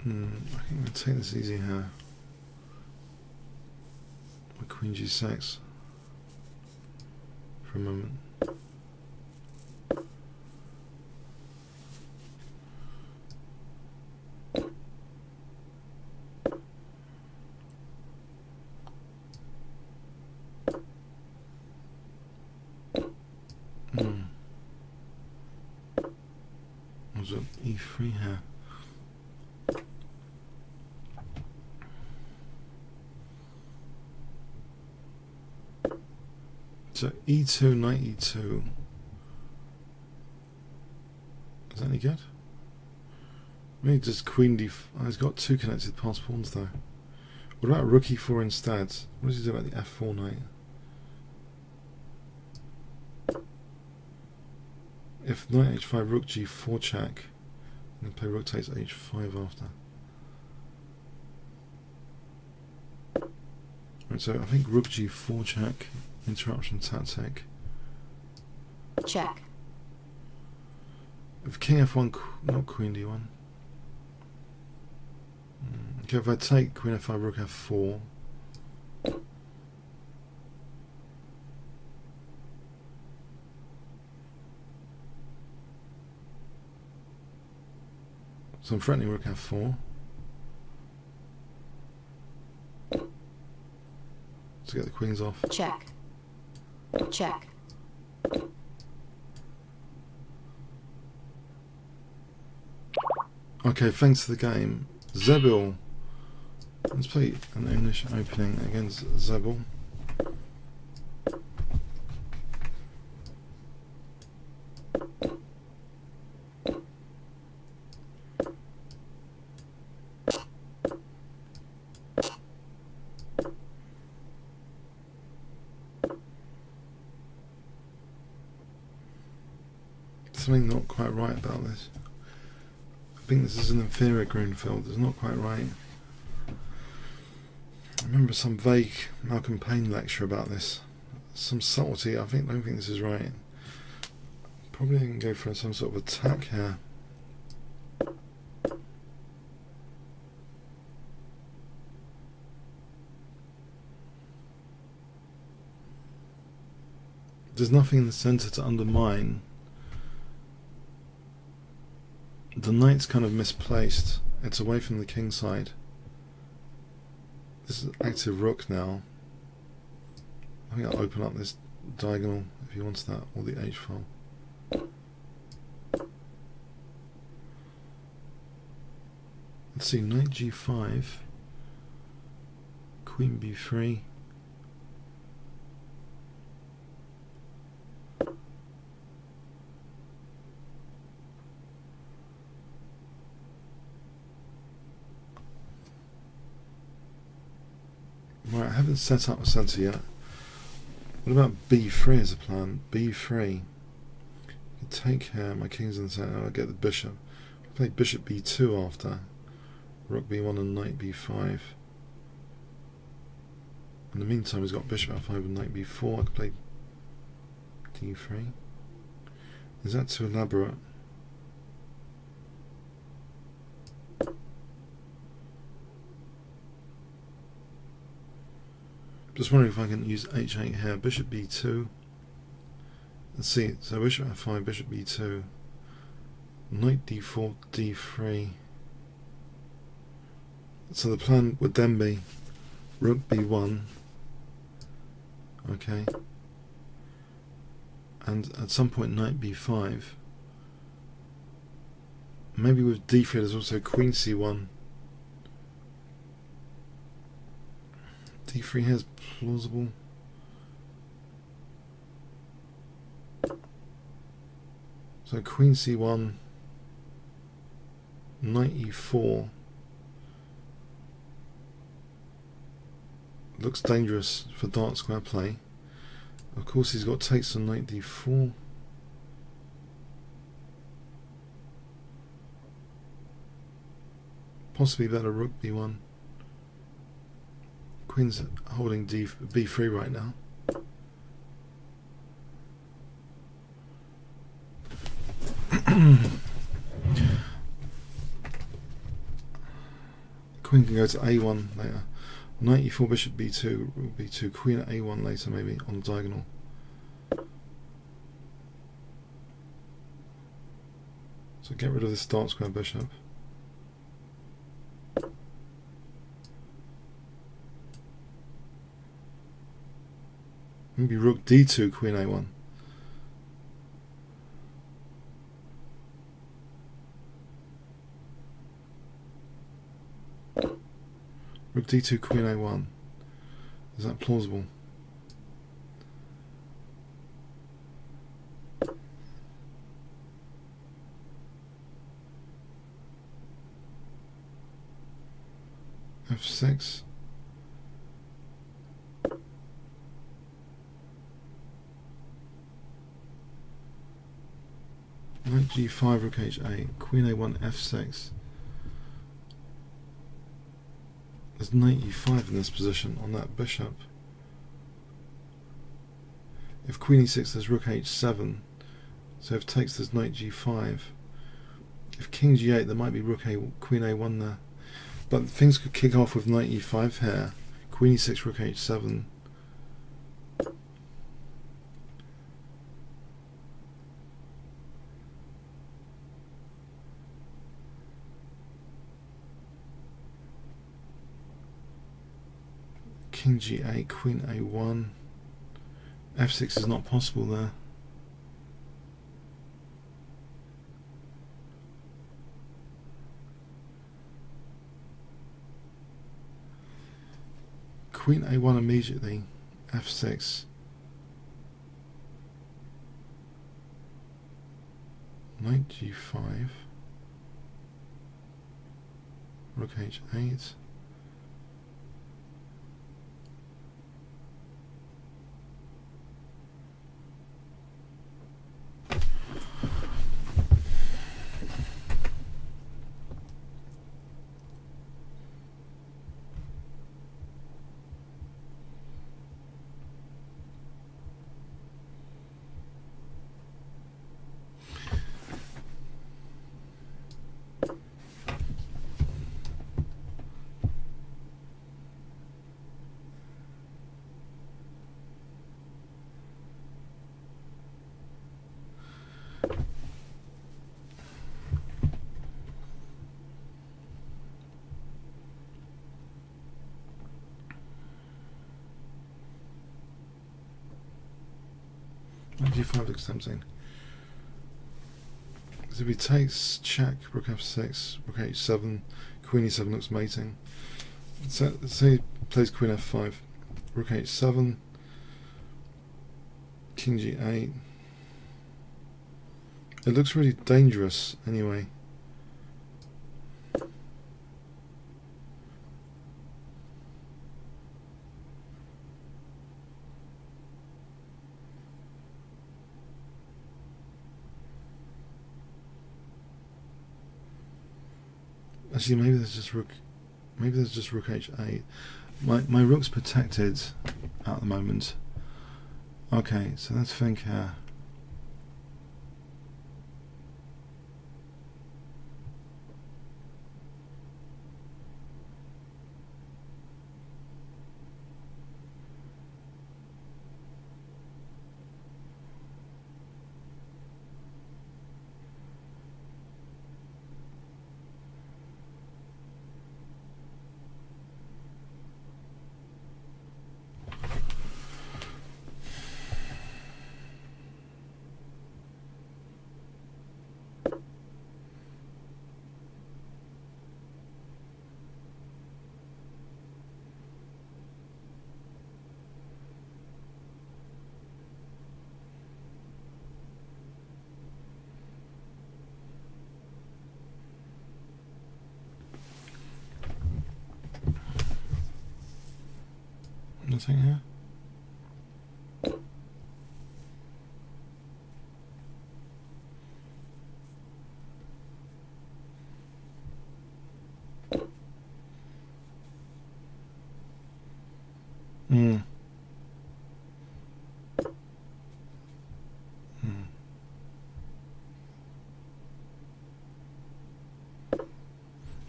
I think I'm going to take this easy here. My queen g6 for a moment. Was it e3 here? So e2, knight e2. Is that any good? Maybe just queen d. Oh, he's got two connected passed pawns though. What about rook e4 instead? What does he do about the f4 knight? If knight h5, rook g4 check, and then play rook takes h5 after. Right, so I think rook g4 check. Interruption tactic. Check. If king f1, not queen d1. Okay, if I take queen f5, rook f4. So I'm threatening rook f4. To get the queens off. Check. Check. Okay, thanks to the game. Zebil. Let's play an English opening against Zebil. something not quite right about this. I think this is an inferior Grunfeld. It's not quite right. I remember some vague Malcolm Payne lecture about this. Some subtlety. I don't think this is right. Probably can go for some sort of attack here. There's nothing in the centre to undermine. The knight's kind of misplaced. It's away from the king side. This is active rook now. I think I'll open up this diagonal if he wants that, or the h file. Let's see, knight g5, queen b3. Right, I haven't set up a centre yet. What about b3 as a plan? b3. I take here, my king's in the centre, I'll get the bishop. I'll play bishop b2 after. Rook b1 and knight b5. In the meantime, he's got bishop f5 and knight b4. I could play d3. Is that too elaborate? Just wondering if I can use h8 here. Bishop b2. Let's see. So bishop f5, bishop b2, knight d4, d3. So the plan would then be rook b1. Okay. And at some point knight b5. Maybe with d3 there's also queen c1. d3 here is plausible. So queen c1, knight e4 looks dangerous for dark square play. Of course he's got takes on knight d4. Possibly better rook b1. Queen's holding b3 right now. Queen can go to a1 later. Knight e4, bishop b2, rook b2, queen at a1 later, maybe on the diagonal. So get rid of this dark square bishop. Maybe rook d2, queen a1. Rook d2, queen a1. Is that plausible? f6. Knight g5, rook h8, queen a1, f6. There's knight e5 in this position on that bishop. If queen e6, there's rook h7. So if takes, there's knight g5. If king g8, there might be rook queen a1 there. But things could kick off with knight e5 here. Queen e6, rook h7. King g8, queen a1. f6 is not possible there. Queen a1 immediately. f6. Knight g5. Rook h8. g5 looks tempting. So if he takes check, rook f6, rook h7, queen e7 looks mating. So say he plays queen f5, rook h7, king g8. It looks really dangerous anyway. Actually, maybe there's just rook. Maybe there's just rook h8. My rook's protected at the moment. Okay, so let's think here. Nothing here.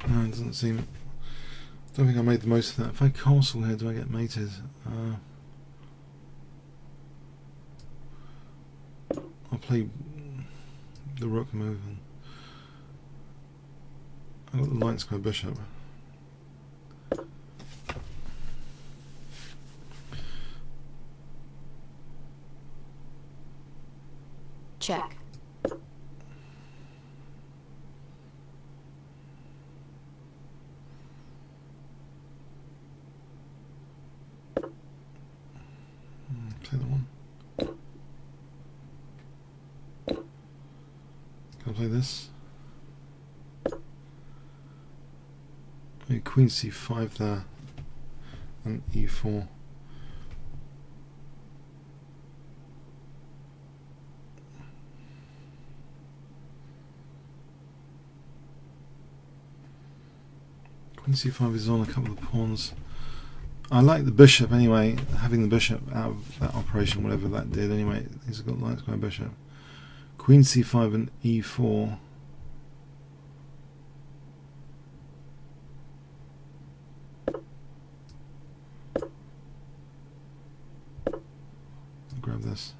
No, it doesn't seem. Don't think I made the most of that. If I castle here, do I get mated? I'll play the rook move. And I've got the light square bishop. Check. Play the one. Can I play this? Queen c5 there, and e4. Queen c5 is on a couple of pawns. I like the bishop anyway, having the bishop out of that operation, whatever that did anyway. He's got light square bishop. Queen c5 and e4. I'll grab this.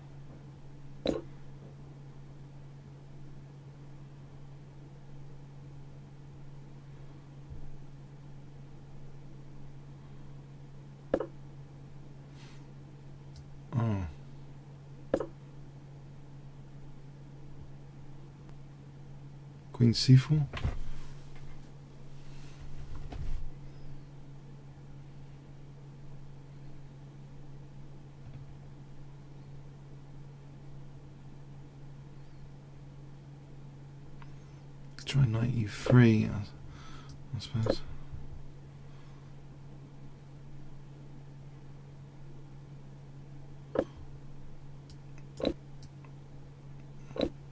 Oh. Queen c4. Try knight e3, I suppose.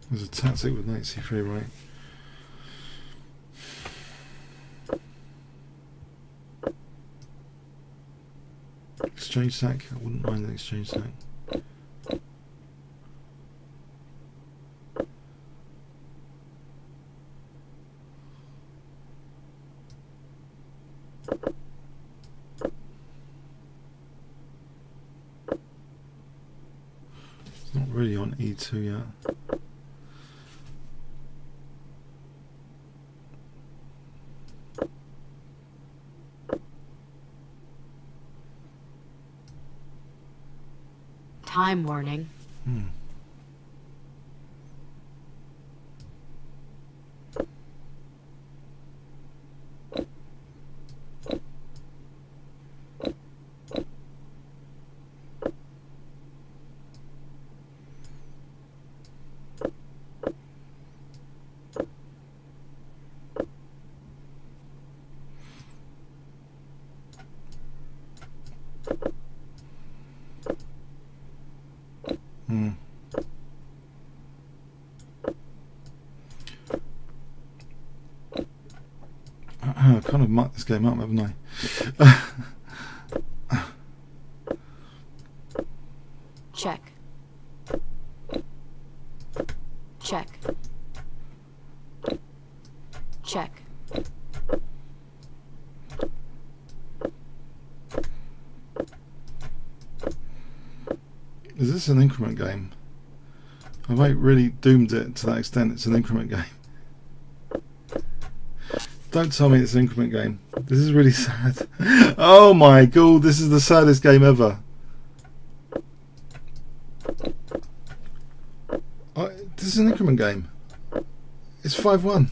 There's a tactic with knight c3, right? Exchange sack. I wouldn't mind an exchange sack. It's not really on e2 yet. Time warning. game up, haven't I? Check. Check. Check. Is this an increment game? Have I really doomed it to that extent? It's an increment game. Don't tell me it's an increment game. This is really sad. Oh my god, this is the saddest game ever. This is an increment game. It's 5-1.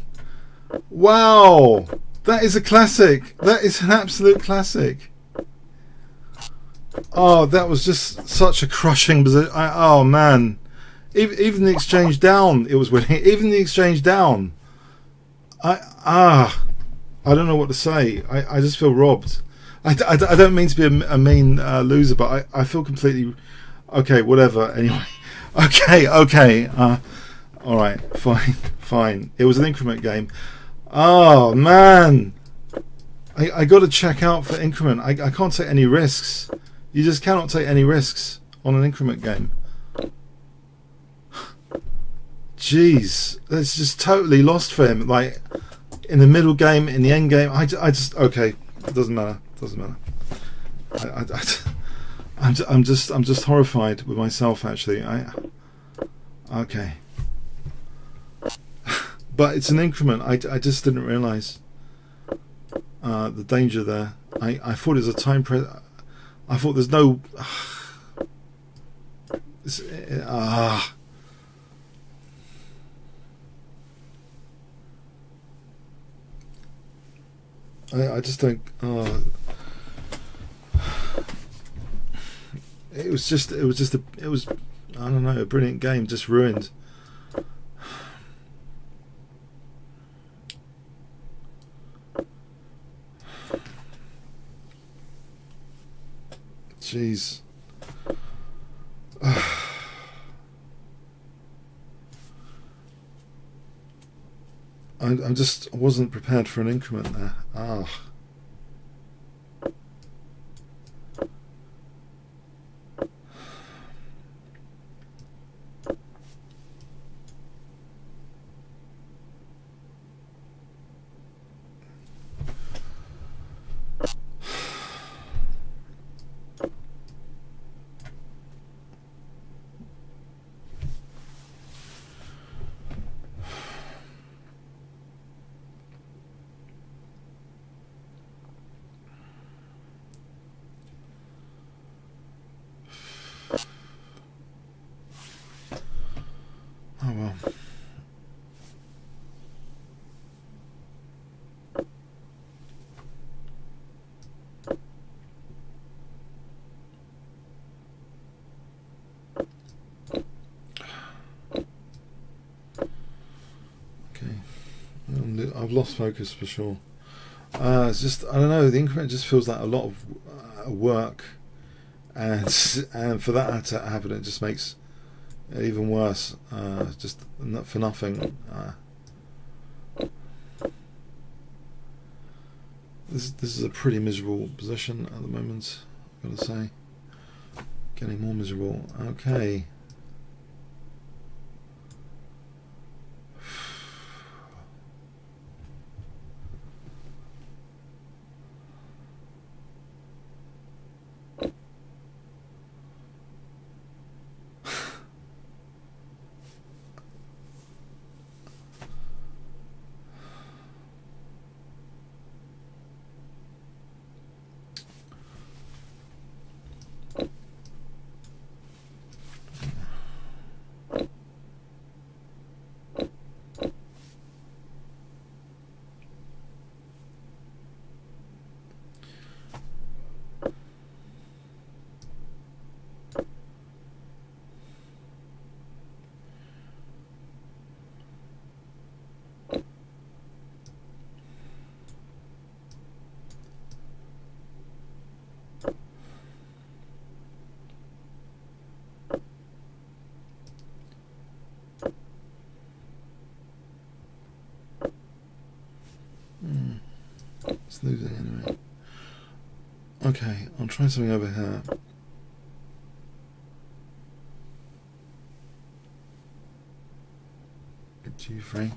Wow! That is a classic. That is an absolute classic. Oh, that was just such a crushing position. Oh man. Even the exchange down, it was winning. Even the exchange down. I don't know what to say. I just feel robbed. I don't mean to be a mean loser, but I feel completely... Okay, whatever. Anyway. Okay. Alright, fine. It was an increment game. Oh, man. I got to check out for increment. I can't take any risks. You just cannot take any risks on an increment game. Jeez. That's just totally lost for him. Like, in the middle game, in the end game, I just... Okay, it doesn't matter. I'm just horrified with myself, actually. Okay. But it's an increment. I just didn't realise the danger there. I thought it was a time press. I thought there's no. I just don't. It was I don't know, a brilliant game just ruined. Jeez. I wasn't prepared for an increment there. Oh well. Okay, I've lost focus for sure. It's just, I don't know, the increment just feels like a lot of work, and for that to happen, it just makes it even worse. Just for nothing. This is a pretty miserable position at the moment, I've got to say. Getting more miserable. Okay. It's losing anyway. Okay, I'll try something over here. G3.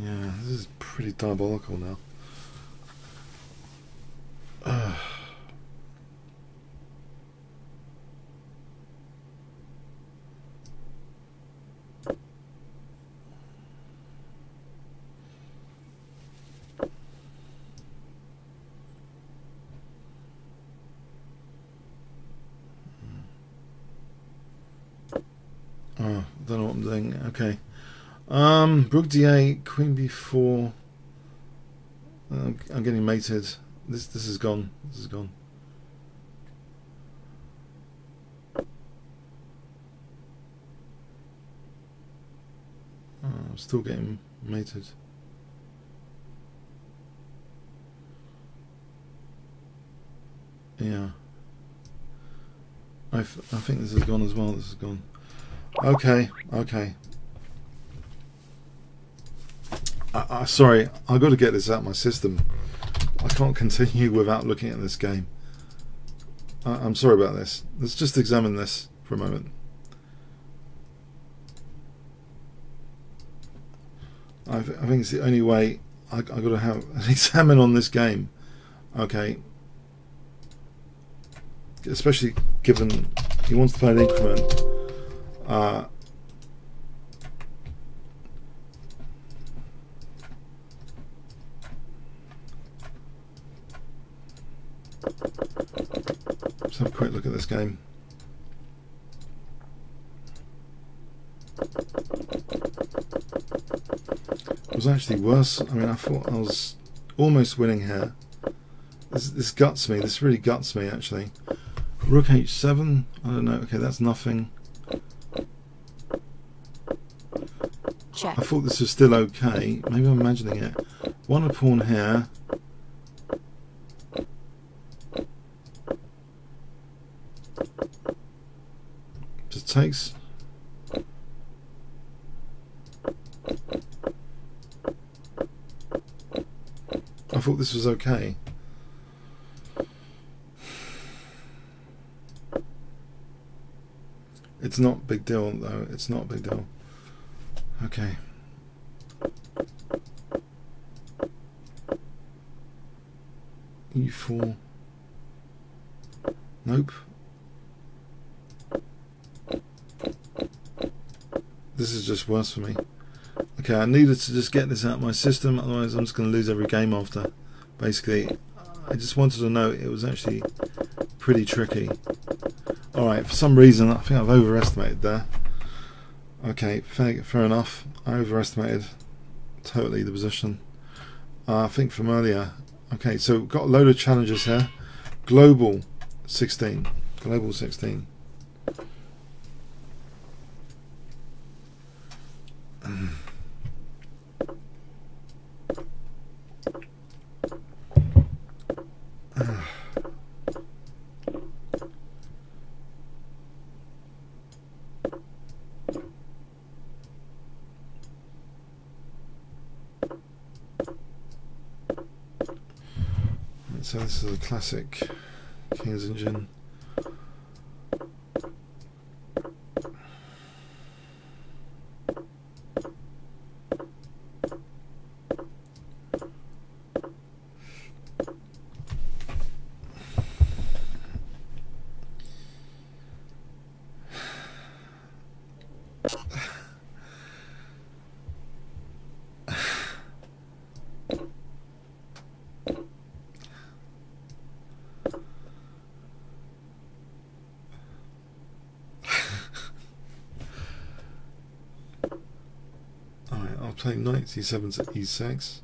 Yeah, this is pretty diabolical now. Oh, don't know what I'm doing. Okay. Rook d8, queen b4. I'm getting mated. This is gone. This is gone. Oh, I'm still getting mated. Yeah. I think this is gone as well. This is gone. Okay. Okay. Sorry, I've got to get this out of my system. I can't continue without looking at this game. I'm sorry about this. Let's just examine this for a moment. I think it's the only way. I've got to have an examine on this game. Okay. Especially given he wants to play an increment. Let's have a quick look at this game. It was actually worse. I mean, I thought I was almost winning here. This guts me. This really guts me, actually. Rook h7. I don't know. Okay, that's nothing. Check. I thought this was still okay. Maybe I'm imagining it. One a pawn here. Just takes. I thought this was okay. It's not a big deal though. It's not a big deal. Okay. E4. Nope. This is just worse for me. Okay, I needed to just get this out of my system, otherwise I'm just going to lose every game after. Basically, I just wanted to know it was actually pretty tricky. Alright, for some reason I think I've overestimated there. Okay, fair enough. I overestimated totally the position. I think from earlier. Okay, so we've got a load of challenges here. Global 16. Global 16. So this is a classic King's engine. play knight c7 to e6.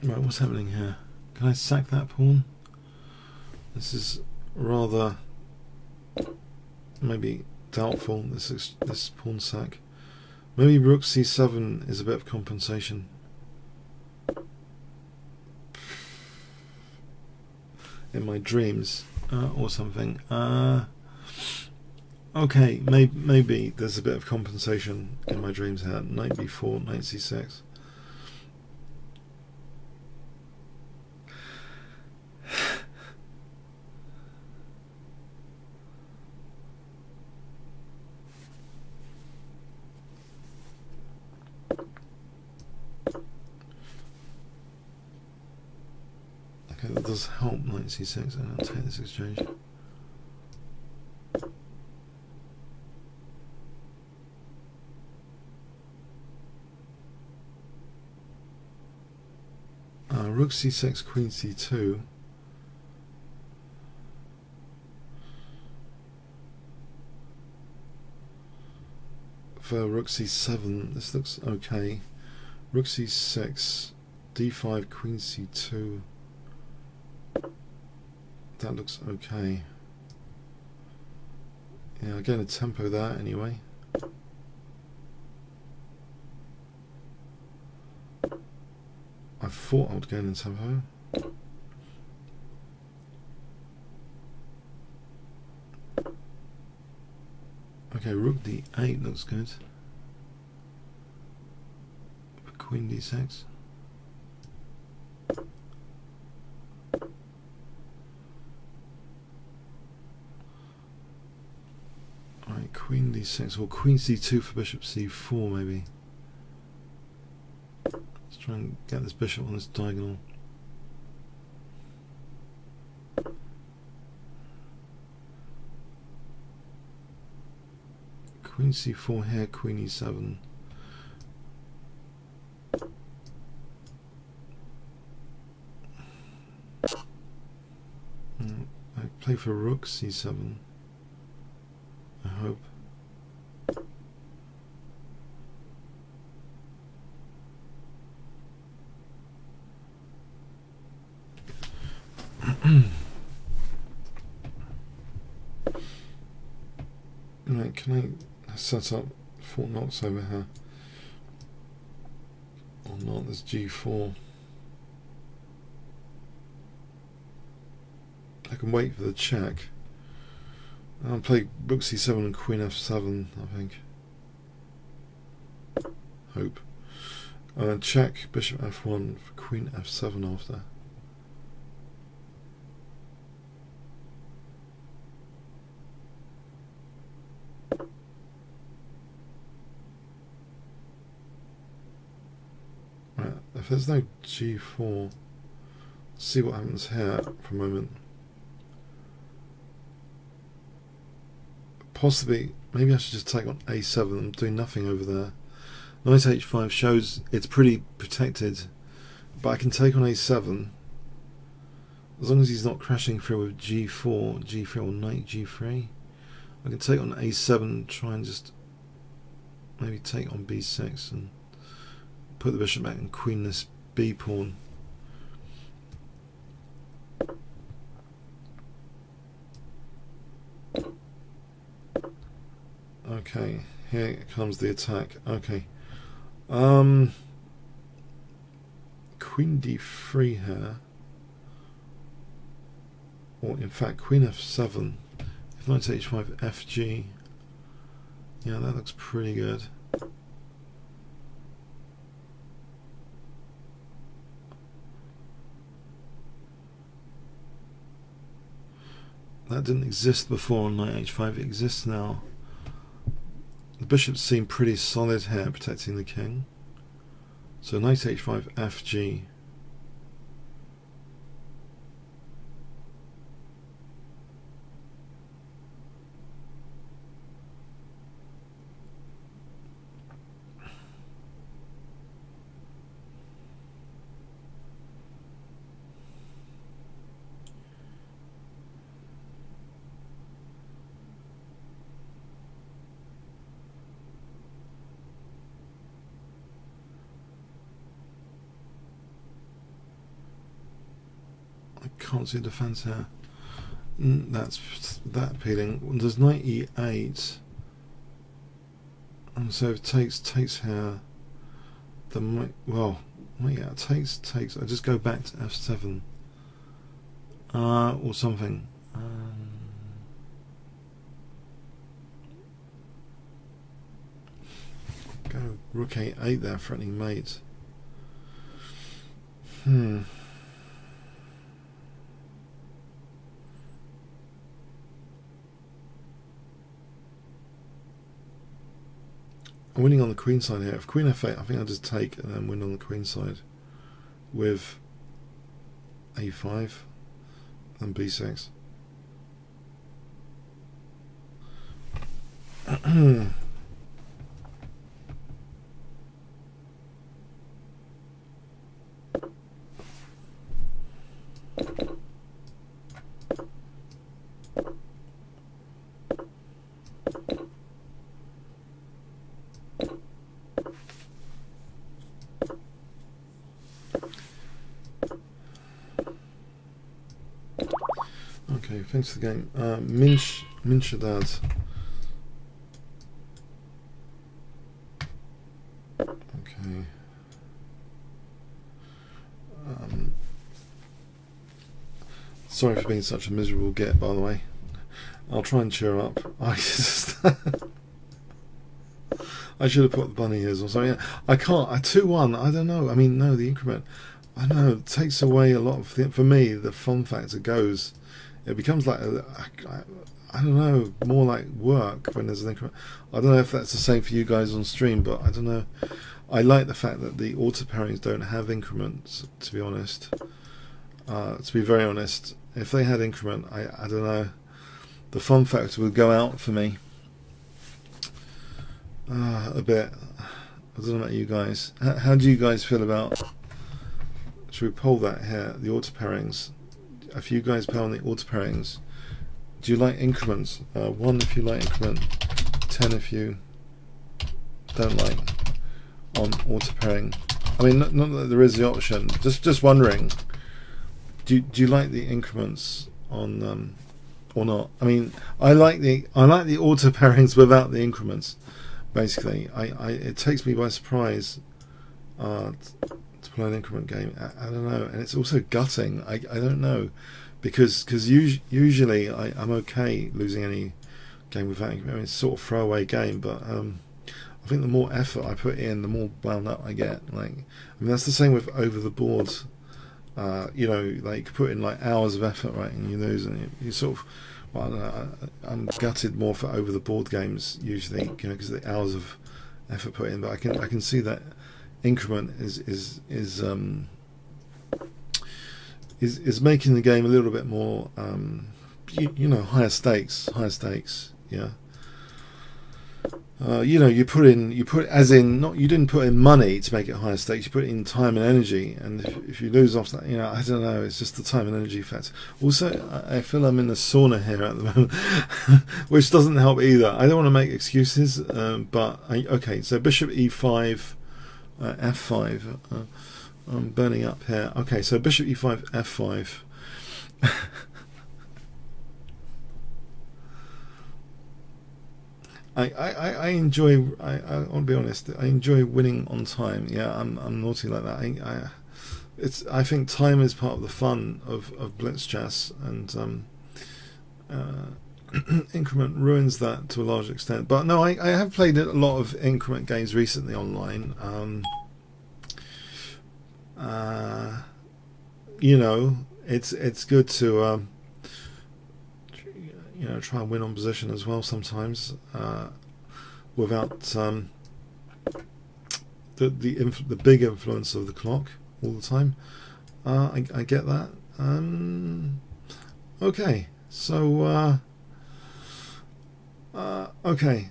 Right, what's happening here? Can I sack that pawn? This is rather maybe doubtful, this pawn sack. Maybe rook c7 is a bit of compensation. In my dreams, or something. Okay, maybe there's a bit of compensation in my dreams here. Knight b4, knight c6. Okay, that does help knight c6, and I'll take this exchange. Rook c6, queen c2. For rook c7, this looks okay. Rook c6, d5, queen c2. That looks okay. Yeah, I'm getting a tempo there anyway. I thought I would gain in tempo. Okay, rook d8 looks good. Queen d6. Alright, queen d6 or queen c2 for bishop c4 maybe. Let's try and get this bishop on this diagonal. Queen c4 here, queen e7. I play for rook c7. I hope. Right, can I set up Fort Knox over here? Or not? There's g4. I can wait for the check. I'll play rook c7 and queen f7, I think. Hope. Check bishop f1 for queen f7 after. Right, if there's no g4, let's see what happens here for a moment. Possibly, maybe I should just take on a7. I'm doing nothing over there. Knight h5 shows it's pretty protected, but I can take on a7 as long as he's not crashing through with g4 or knight g3. I can take on a7, try and just maybe take on b6 and put the bishop back and queen this b pawn. Okay, here comes the attack. Okay. Queen d3 here. Or in fact queen f7. If knight h5 fg. Yeah, that looks pretty good. That didn't exist before on knight h5, it exists now. The bishops seem pretty solid here, protecting the king. So knight h5 fg. can't see a defence here. That's that appealing. There's knight e8, and so if it takes here, then well, yeah, takes. I just go back to f7, or something. Go rook a8 there, threatening mate. I'm winning on the queen side here. If queen f8, I think I'll just take and then win on the queen side with a5 and b6. Okay, thanks for the game. Minshadad. Okay. Sorry for being such a miserable get, by the way. I'll try and cheer up. I should have put the bunny ears or something. I can't. 2-1. I don't know. I mean, no, the increment. I don't know. It takes away a lot of for me. The fun factor goes. It becomes like I don't know, more like work when there's an increment. I don't know if that's the same for you guys on stream, but I don't know. I like the fact that the auto pairings don't have increments. To be honest, to be very honest, if they had increment, I don't know, the fun factor would go out for me a bit. I don't know about you guys. How do you guys feel about? Should we poll that here? The auto pairings. If you guys play on the auto pairings, do you like increments? 1 if you like increment, 10 if you don't like on auto pairing. I mean, not that there is the option. Just wondering. Do you like the increments on or not? I mean, I like the auto pairings without the increments. Basically, it takes me by surprise to play an increment game. I don't know, and it's also gutting. I don't know, because usually I'm okay losing any game without increment. I mean, it's sort of throwaway game, but I think the more effort I put in, the more wound up I get. Like, I mean, that's the same with over the board. You know, like put in like hours of effort, right, and you lose, and you sort of. Well, I don't know, I'm gutted more for over the board games usually, you know, because of the hours of effort put in. But I can see that increment is making the game a little bit more, you know, higher stakes. Yeah. You know, you put as in, not, you didn't put in money to make it higher stakes, you put in time and energy, and if you lose off that, you know, I don't know, it's just the time and energy factor. Also, I feel I'm in a sauna here at the moment, which doesn't help either. I don't want to make excuses, but okay, so bishop e5, f5, I'm burning up here. Okay, so bishop e5, f5. I enjoy. I want to be honest. I enjoy winning on time. Yeah, I'm naughty like that. I think time is part of the fun of Blitz chess, and increment ruins that to a large extent. But no, I have played a lot of increment games recently online. You know, it's good to. You know, try and win on position as well sometimes, without the big influence of the clock all the time. I get that. Okay, so okay.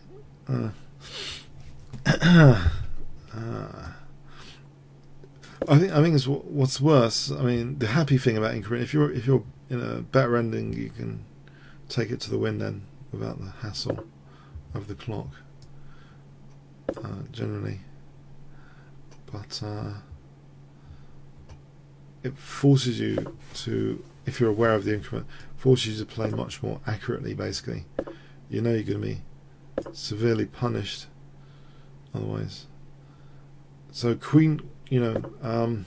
I think it's what's worse. I mean, the happy thing about increment, if you're in a better ending, you can take it to the win then without the hassle of the clock, generally. But it forces you to if you're aware of the increment, forces you to play much more accurately. Basically, you know you're going to be severely punished otherwise. So queen, queen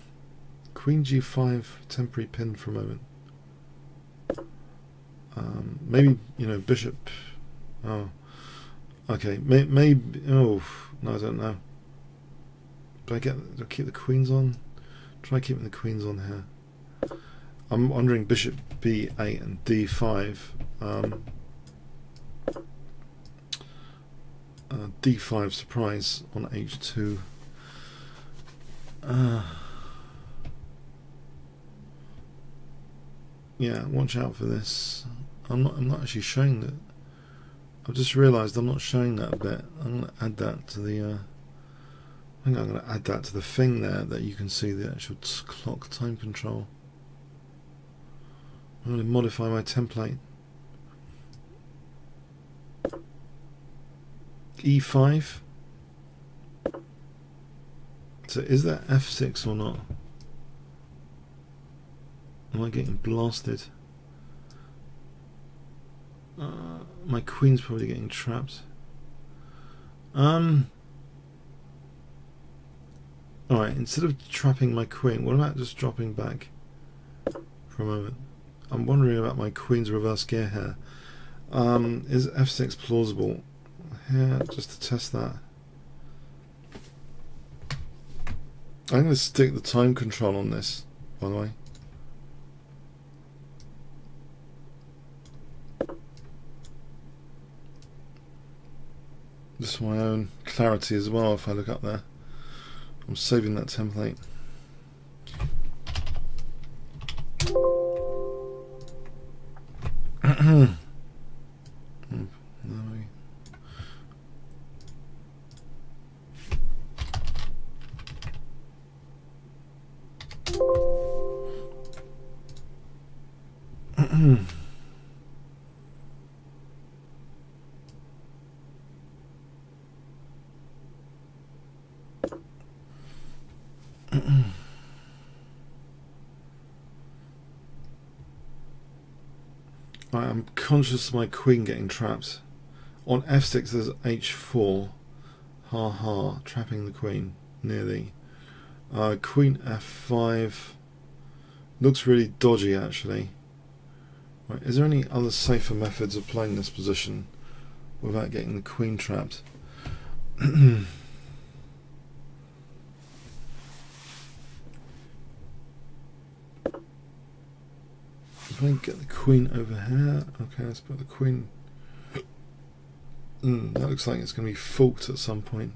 g5 temporary pin for a moment. Maybe bishop. Oh, okay. Maybe. Oh no, I don't know. Do I keep the queens on? Try keeping the queens on here. I'm wondering bishop b8 and d5. D5 surprise on h2. Yeah, watch out for this. I'm not actually showing that. I've just realised I'm not showing that bit. I'm going to add that to the. I think I'm going to add that to the thing there that you can see the actual clock time control. I'm going to modify my template. E5. So is that F6 or not? Am I getting blasted? My queen's probably getting trapped. Alright, instead of trapping my queen, what about just dropping back for a moment? I'm wondering about my queen's reverse gear here. Is F6 plausible? Here, just to test that. I'm going to stick the time control on this, by the way. Just for my own clarity as well, if I look up there. I'm saving that template. Right, I'm conscious of my queen getting trapped. On F6 there's H4. Ha ha, trapping the queen near the queen F5. Looks really dodgy actually. Right, is there any other safer methods of playing this position without getting the queen trapped? If I can get the queen over here, okay, let's put the queen. That looks like it's going to be forked at some point.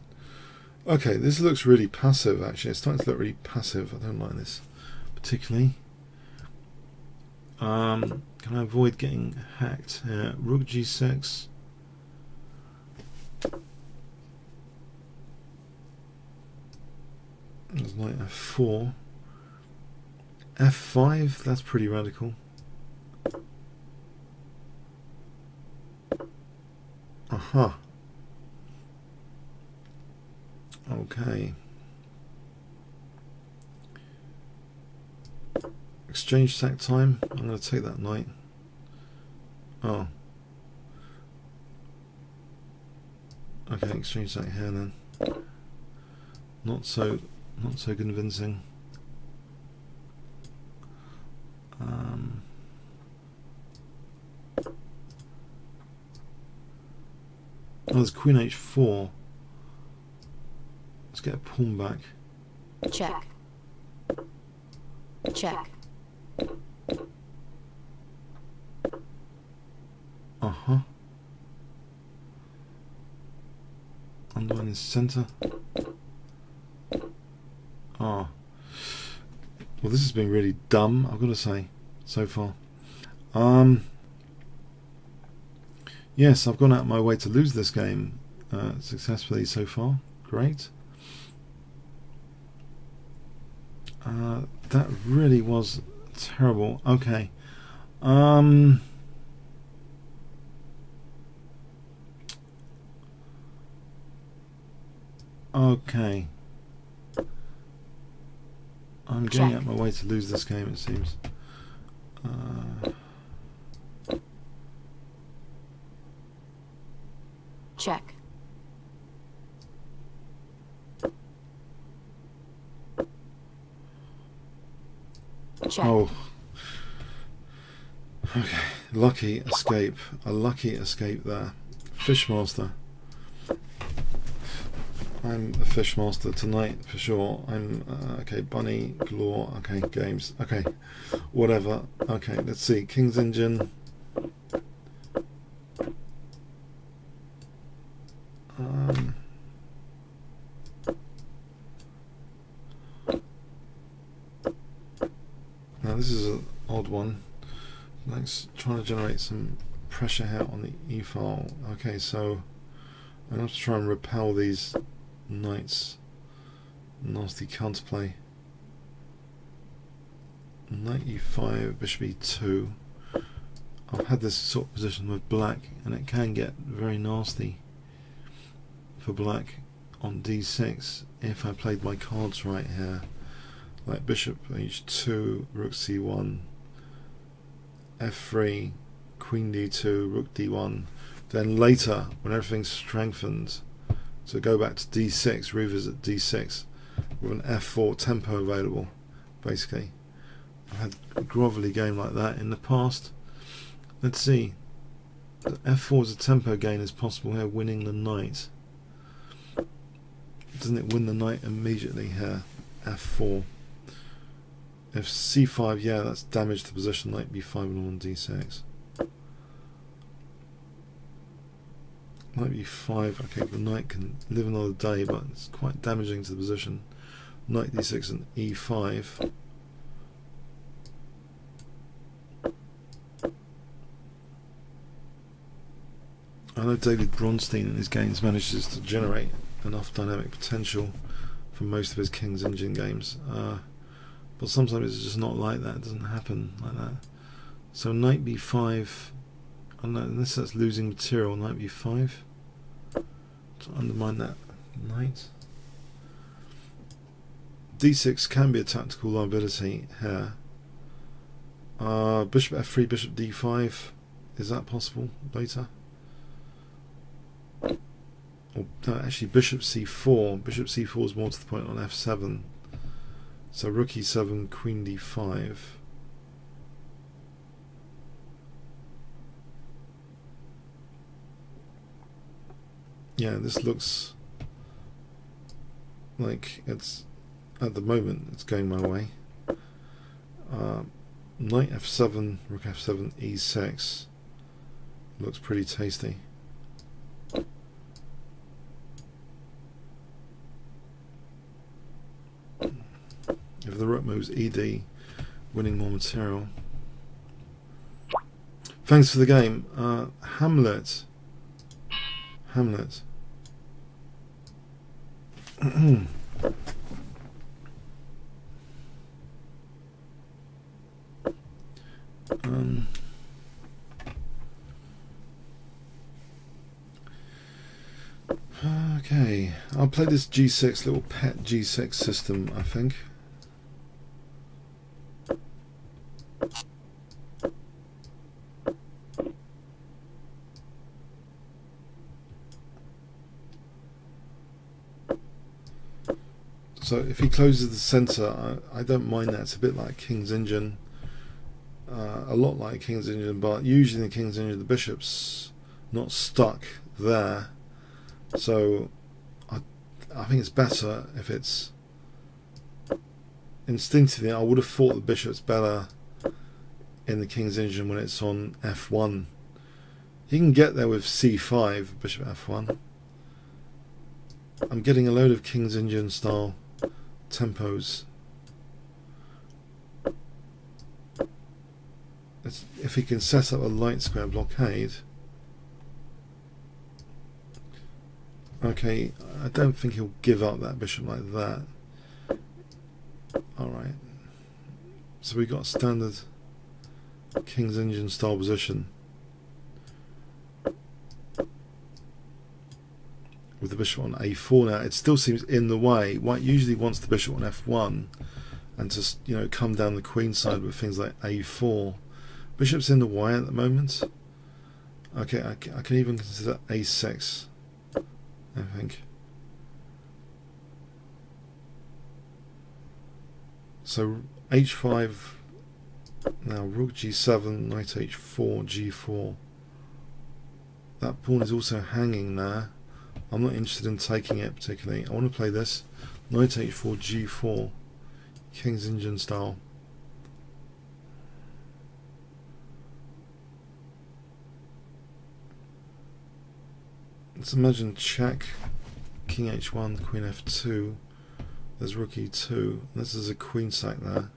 Okay, this looks really passive actually. It's starting to look really passive. I don't like this particularly. Can I avoid getting hacked here? Rook g6. There's knight f4. f5, that's pretty radical. Aha. Okay. Exchange sack time. I'm going to take that knight. Oh. Okay, exchange sack here then. Not so convincing. Oh, there's queen h4. Let's get a pawn back. Check. Check. Uh-huh. Underline is center. Oh. Well, this has been really dumb, I've got to say, so far. Yes, I've gone out of my way to lose this game successfully so far. Great. That really was terrible. Okay. Okay. I'm going out of my way to lose this game, it seems. Check. Check. Oh. Okay. Lucky escape. A lucky escape there. Fishmaster. I'm a Fishmaster tonight for sure. I'm okay. Bunny galore. Okay, games. Okay, whatever. Okay, let's see. King's Engine. Now this is an odd one. Let's try to generate some pressure here on the E file. Okay, so I'm going to try and repel these knights. Nasty counterplay. Knight E5, bishop E2. I've had this sort of position with black, and it can get very nasty for black on D6 if I played my cards right here. Like bishop H2, rook C1, F3, queen D2, rook D1. Then later, when everything's strengthened, to go back to D6, revisit D6 with an F4 tempo available, basically. I've had a grovelly game like that in the past. Let's see. F4 as a tempo gain is possible here, winning the knight. Doesn't it win the knight immediately here? F4. If C5, yeah, that's damage to position, knight B5 and on D6. Knight B5, okay, the knight can live another day, but it's quite damaging to the position. Knight D6 and E5. I know David Bronstein in his games manages to generate enough dynamic potential from most of his King's Engine games, but sometimes it's just not like that. It doesn't happen like that. So knight B5, unless that's losing material, knight B5 to undermine that knight. D6 can be a tactical liability here. Bishop F3, bishop D5, is that possible later? Or no, actually bishop C4. Bishop C4 is more to the point on F7. So rook E7, queen D5. Yeah, this looks like it's, at the moment, it's going my way. Knight F7, rook F7, E6 looks pretty tasty. If the rook moves ED, winning more material. Thanks for the game. Hamlet. Hamlet. Okay, I'll play this G6, little pet G6 system, I think. So if he closes the centre, I don't mind that. It's a bit like King's Engine, a lot like King's Engine, but usually in the King's Engine the bishop's not stuck there. So I think it's better if it's instinctively. I would have thought the bishop's better in the King's Engine when it's on F1. You can get there with C5, bishop F1. I'm getting a load of King's Engine style tempos. If he can set up a light square blockade. Okay, I don't think he'll give up that bishop like that. Alright. So we got a standard King's Engine style position. With the bishop on A4 now, it still seems in the way. White usually wants the bishop on F1 and to, you know, come down the queen side with things like A4. Bishop's in the Y at the moment. Okay, I can even consider A6, I think. So H5, now Rook G7, Knight H4, G4. That pawn is also hanging there. I'm not interested in taking it particularly. I want to play this. Knight H4, G4, King's Indian style. Let's imagine check, King H1, Queen F2. There's Rook E2. This is a queen sack there.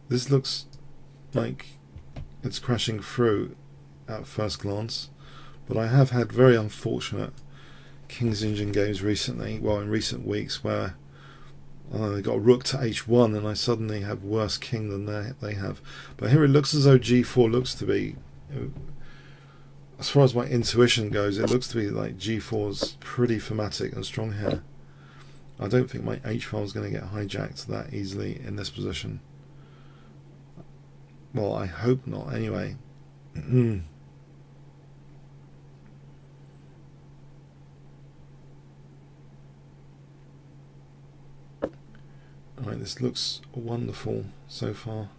This looks like it's crashing through at first glance, but I have had very unfortunate King's Indian games recently, well, in recent weeks, where they got a Rook to H1 and I suddenly have worse King than they have. But here it looks as though G4 looks to be, as far as my intuition goes, it looks to be like G4's pretty thematic and strong here. I don't think my H5 is going to get hijacked that easily in this position. Well, I hope not anyway. Alright, this looks wonderful so far.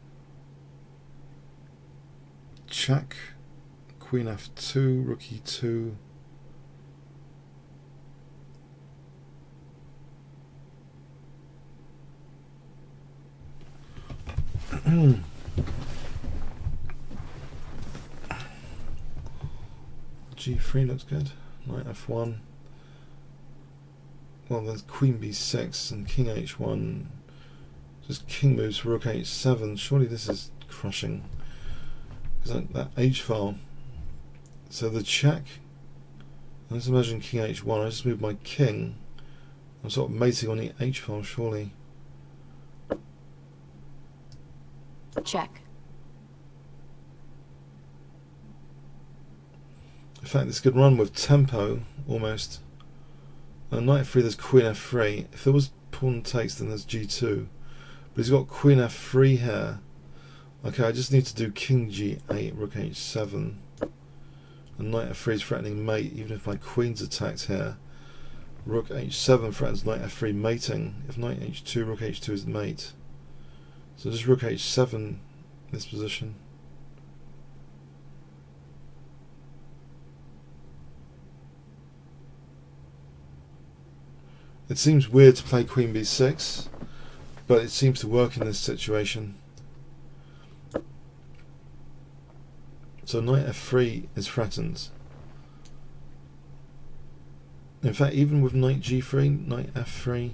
Check, Queen F2, Rook E2. G3 looks good. Knight F1. Well, there's Queen B6 and King H1. Just King moves for Rook H7. Surely this is crushing. Because that H file. So the check. Let's imagine King H1. I just move my King. I'm sort of mating on the H file, surely. Check. In fact, this could run with tempo almost. Knight F3, there's Queen F3. If there was pawn takes, then there's G2. But he's got Queen F3 here. Okay, I just need to do King G8, Rook H7. And Knight F3 is threatening mate, even if my Queen's attacked here. Rook H7 threatens Knight F3 mating. If Knight H2, Rook H2 is mate. So just Rook H7 in this position. It seems weird to play Queen B6, but it seems to work in this situation. So Knight F3 is threatened. In fact, even with Knight G3, Knight F3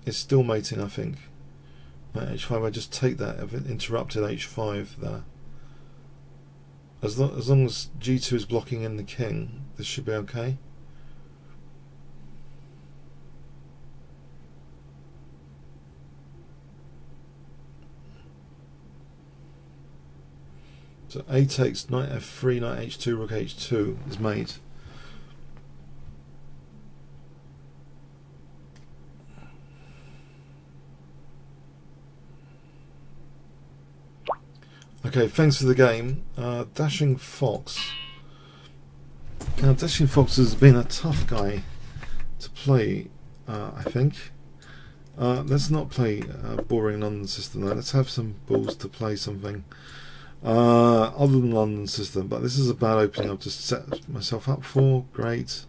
is still mating, I think. Knight H5, I just take that, I've interrupted H5 there. As long as G2 is blocking in the king, this should be okay. So A takes, Knight F3, Knight H2, Rook H2 is mate. Okay, thanks for the game. Dashing Fox. Now, Dashing Fox has been a tough guy to play, I think. Let's not play boring London system though. Let's have some balls to play something other than London system. But this is a bad opening I've just set myself up for. Great.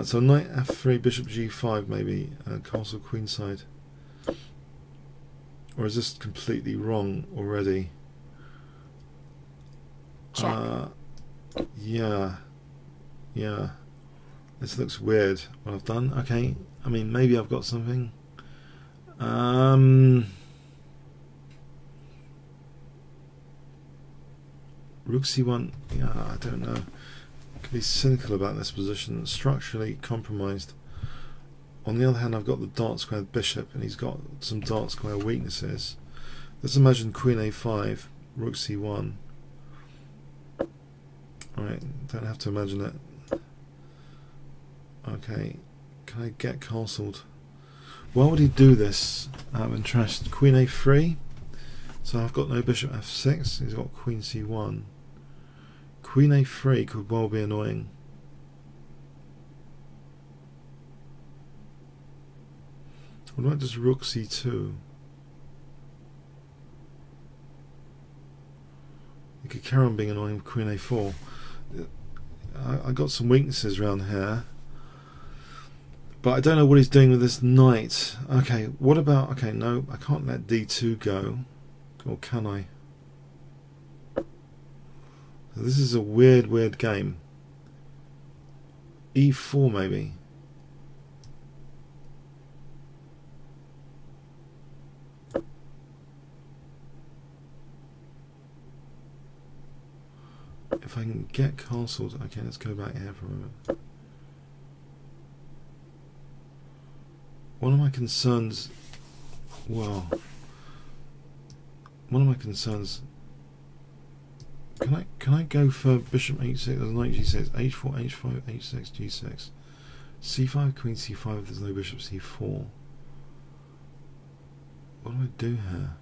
So Knight F3, Bishop G5 maybe, Castle Queenside. Or is this completely wrong already? Check. Yeah. This looks weird what I've done. Okay, I mean maybe I've got something. Rook C1. Yeah, I don't know. I can be cynical about this position. It's structurally compromised. On the other hand, I've got the dark squared bishop, and he's got some dark square weaknesses. Let's imagine Queen A5, Rook C1. Alright, don't have to imagine it. Okay, can I get castled? Why would he do this out of interest? Queen a3. So I've got no bishop f6. He's got queen c1. Queen a3 could well be annoying. What about just rook c2? He could carry on being annoying with queen a4. I got some weaknesses around here, but I don't know what he's doing with this knight. Okay, what about, okay, no, I can't let d2 go, or can I? This is a weird game. e4 maybe. If I can get castles, okay, let's go back here for a moment. One of my concerns, well, one of my concerns, can I go for bishop h6, knight g6, h4, h5, h6, g6, c5, queen c5 if there's no bishop c4. What do I do here?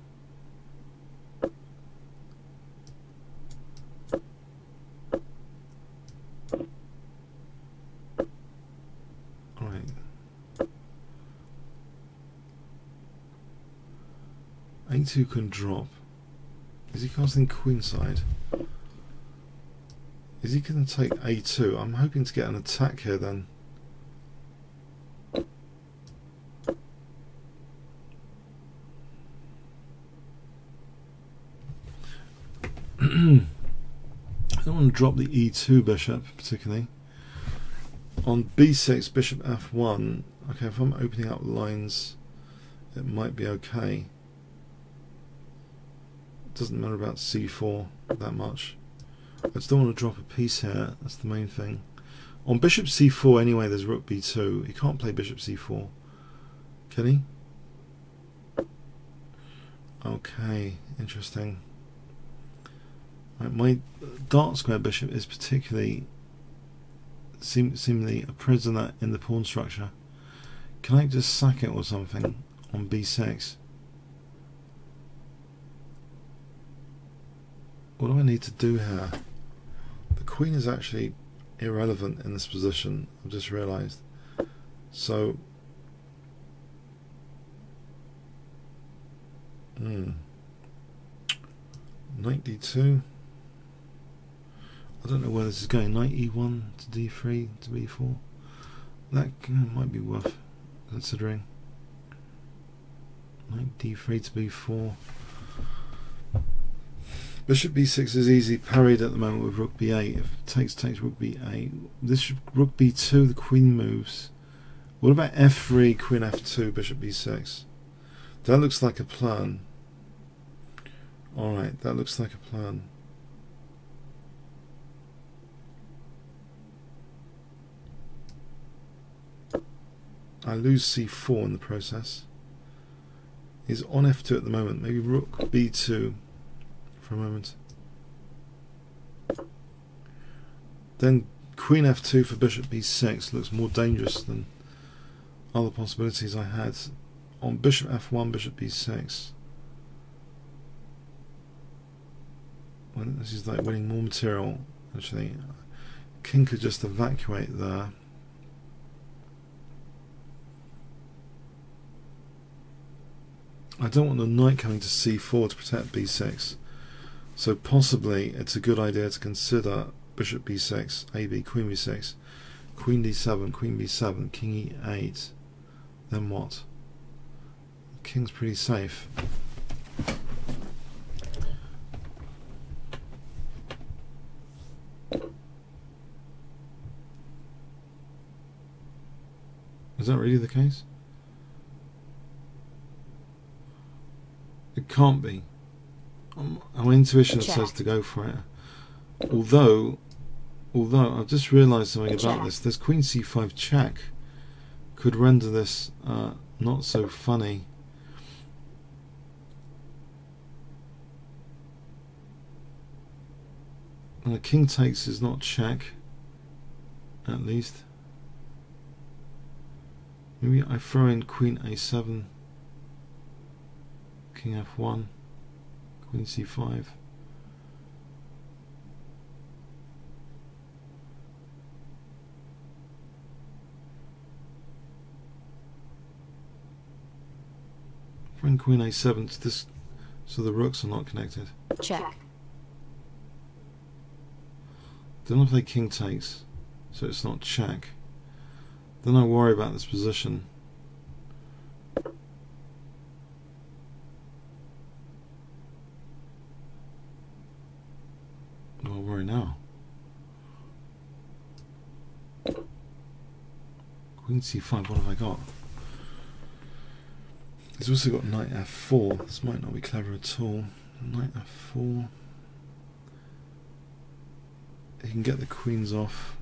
a2 can drop. Is he casting queenside? Is he going to take a2? I'm hoping to get an attack here then. I don't want to drop the e2 bishop particularly. On b6, bishop f1. Okay, if I'm opening up lines, it might be okay. Doesn't matter about c4 that much. I just don't want to drop a piece here. That's the main thing. On bishop c4 anyway, there's rook b2. He can't play bishop c4, can he? Okay, interesting. Right, my dark square bishop is particularly seemingly a prisoner in the pawn structure. Can I just sack it or something on b6? What do I need to do here? The queen is actually irrelevant in this position, I've just realised. So, knight d2. I don't know where this is going. Knight e1 to d3 to b4. That might be worth considering. Knight d3 to b4. Bishop b6 is easy parried at the moment with rook b8. If it takes rook b8. This rook b2, the queen moves. What about f3, queen f2, bishop b6? That looks like a plan. Alright, that looks like a plan. I lose c4 in the process. He's on f2 at the moment. Maybe rook b2 for a moment. Then queen f2 for bishop b6 looks more dangerous than other possibilities I had. On bishop f1, bishop b6. Well, this is like winning more material. Actually, king could just evacuate there. I don't want the knight coming to c4 to protect b6. So possibly it's a good idea to consider bishop b6, ab, queen b6, queen d7, queen b7, king e8. Then what? The king's pretty safe. Is that really the case? It can't be. Our intuition says to go for it. Although I've just realised something about this. This queen c5 check could render this not so funny. And the king takes is not check, at least. Maybe I throw in Queen A7, King F1, Queen C5. Bring Queen A7 to this, so the rooks are not connected. Check. Then I play King takes, so it's not check. Then I worry about this position. Do I worry now? Queen C5, what have I got? He's also got Knight F4. This might not be clever at all. Knight F4. He can get the queens off.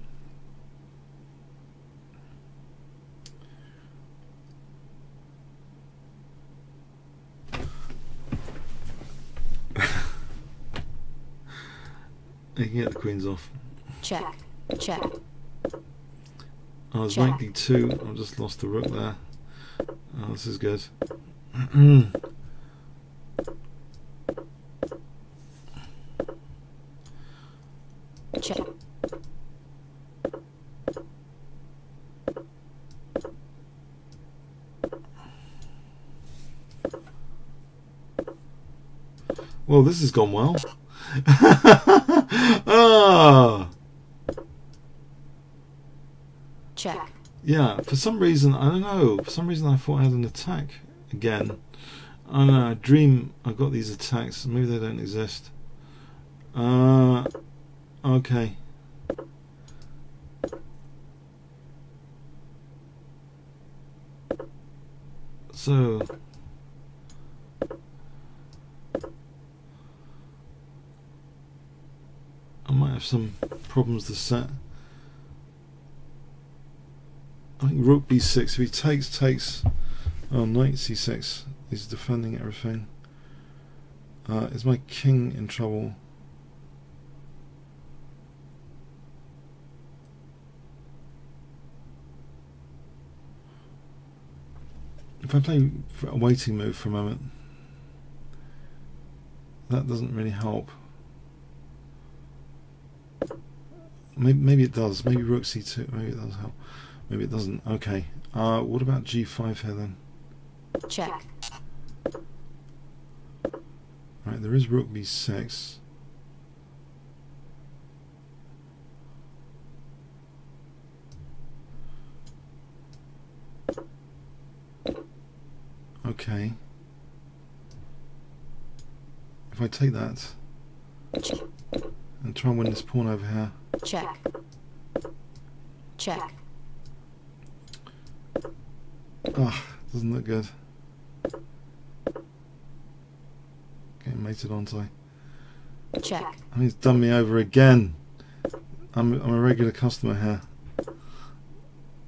He can get the queens off. Check. Check. Oh, there's Check. Knight D2. I've just lost the rook there. Oh, this is good. Check. Well, this has gone well. Ah, Check. yeah. For some reason, I don't know. For some reason, I thought I had an attack again. I don't know. I dream I got these attacks. Maybe they don't exist. Okay. So. I might have some problems to set. I think rook b6. If he takes. Oh, knight c6. He's defending everything. Is my king in trouble? If I play a waiting move for a moment, that doesn't really help. Maybe it does. Maybe rook c2. Maybe it does help. Maybe it doesn't. Okay. What about g5 here then? Check. Right, there is rook b6. Okay. If I take that and try and win this pawn over here. Check. Check. Ah, doesn't look good. Getting mated onto. Check. And he's done me over again. I'm a regular customer here.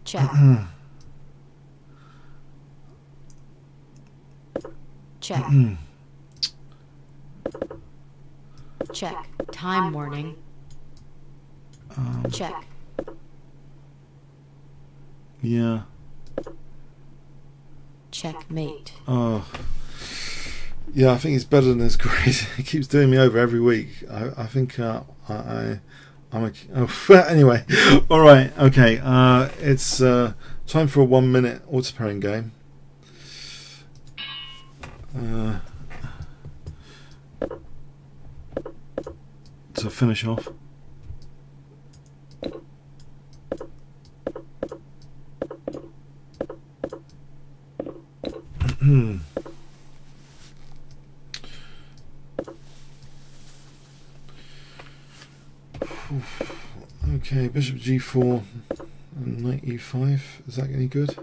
Check. Check. Check. Time warning. Check. Yeah. Checkmate. Oh. Yeah, I think he's better than his grade. He keeps doing me over every week. I think I'm a. Oh, anyway, all right, okay. It's time for a 1 minute auto pairing game. To finish off. Okay, bishop g4 and knight e5. Is that any good?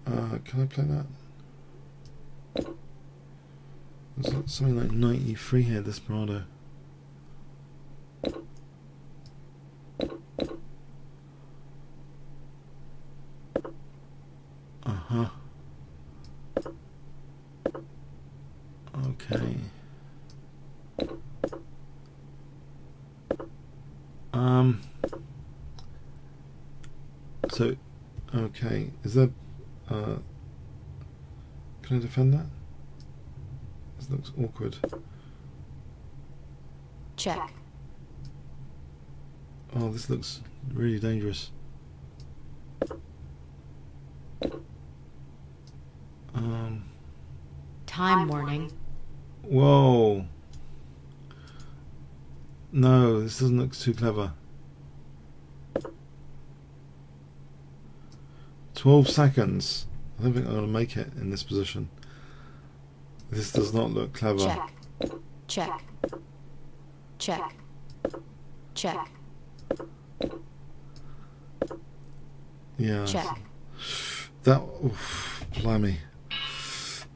Can I play that? There's something like knight e3 here, Desperado. Uh-huh. Okay. So Okay, is there... can I defend that? This looks awkward. Check. Oh, this looks really dangerous. Time warning. Whoa. No, this doesn't look too clever. 12 seconds. I don't think I'm going to make it in this position. This does not look clever. Check. Check. Check. Check. Yeah. Check. That, oof, blimey.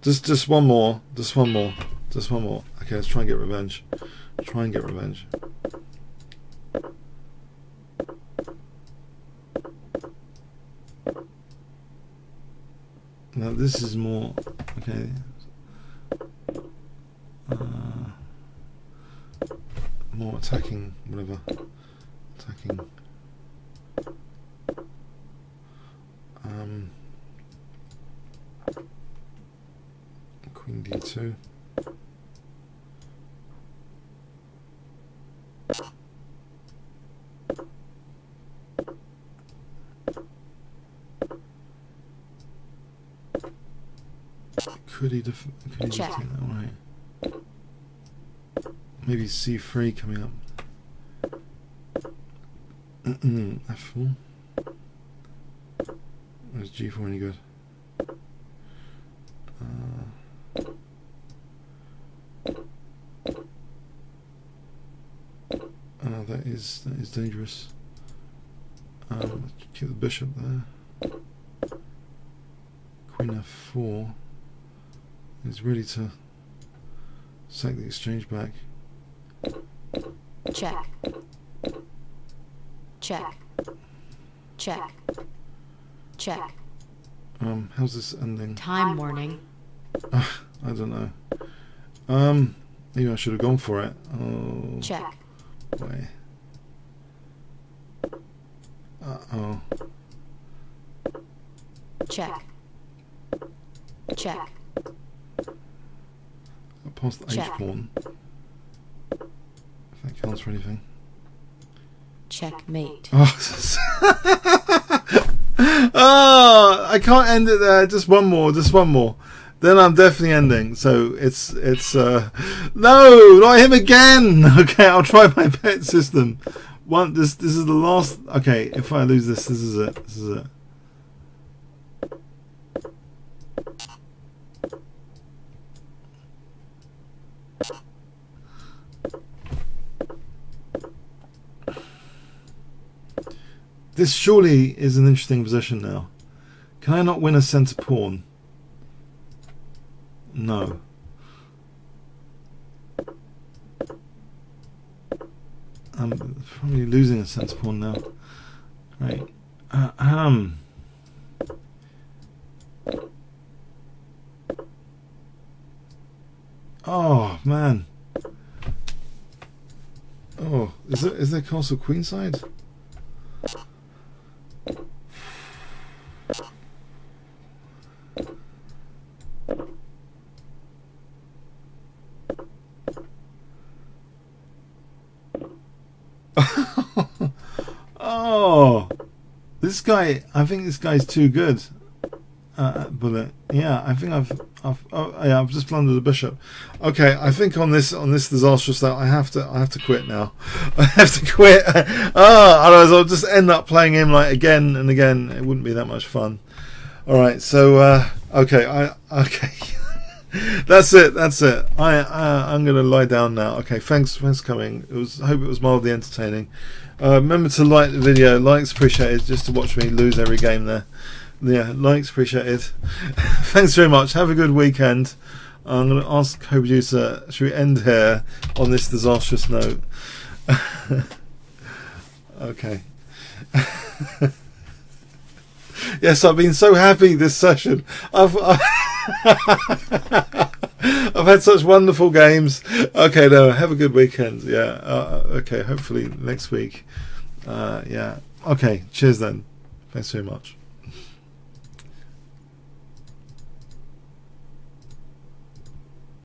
Just one more. Just one more. Just one more. Okay, let's try and get revenge. Try and get revenge. Now this is more okay. More attacking, whatever. Attacking. Queen d2. Could he just take that right? Maybe c3 coming up. F4. Is g4 any good? That is dangerous. Let's keep the bishop there. Queen f4 is ready to sack the exchange back. Check. Check. Check. Check. How's this ending? Time warning. I don't know. Maybe I should have gone for it. Oh. Check. Boy. Uh-oh. Check. Check. I passed the h-pawn. If that counts for anything. Checkmate. Oh, I can't end it there. Just one more. Just one more. Then I'm definitely ending. So it's no, not him again. Okay, I'll try my pet system. This is the last. Okay, if I lose this is it. This is it. This surely is an interesting position now. Can I not win a centre pawn? No. I'm probably losing a centre pawn now. Right. Oh man. Oh, is there castle queenside? Oh, this guy! I think this guy's too good. Bullet. Yeah, I think I've just plundered the bishop. Okay, I think on this disastrous that I have to quit now. I have to quit. Otherwise I'll just end up playing him like again and again. It wouldn't be that much fun. All right, so okay, okay. That's it. I'm gonna lie down now. Okay, thanks for coming. Hope it was mildly entertaining. Remember to like the video. Likes appreciated, just to watch me lose every game there. Yeah, likes appreciated. Thanks very much. Have a good weekend. I'm going to ask co-producer, should we end here on this disastrous note? Okay. Yes, I've been so happy this session. I've had such wonderful games. Okay, no, have a good weekend. Yeah. Okay, hopefully next week. Yeah. Okay, cheers then. Thanks very much.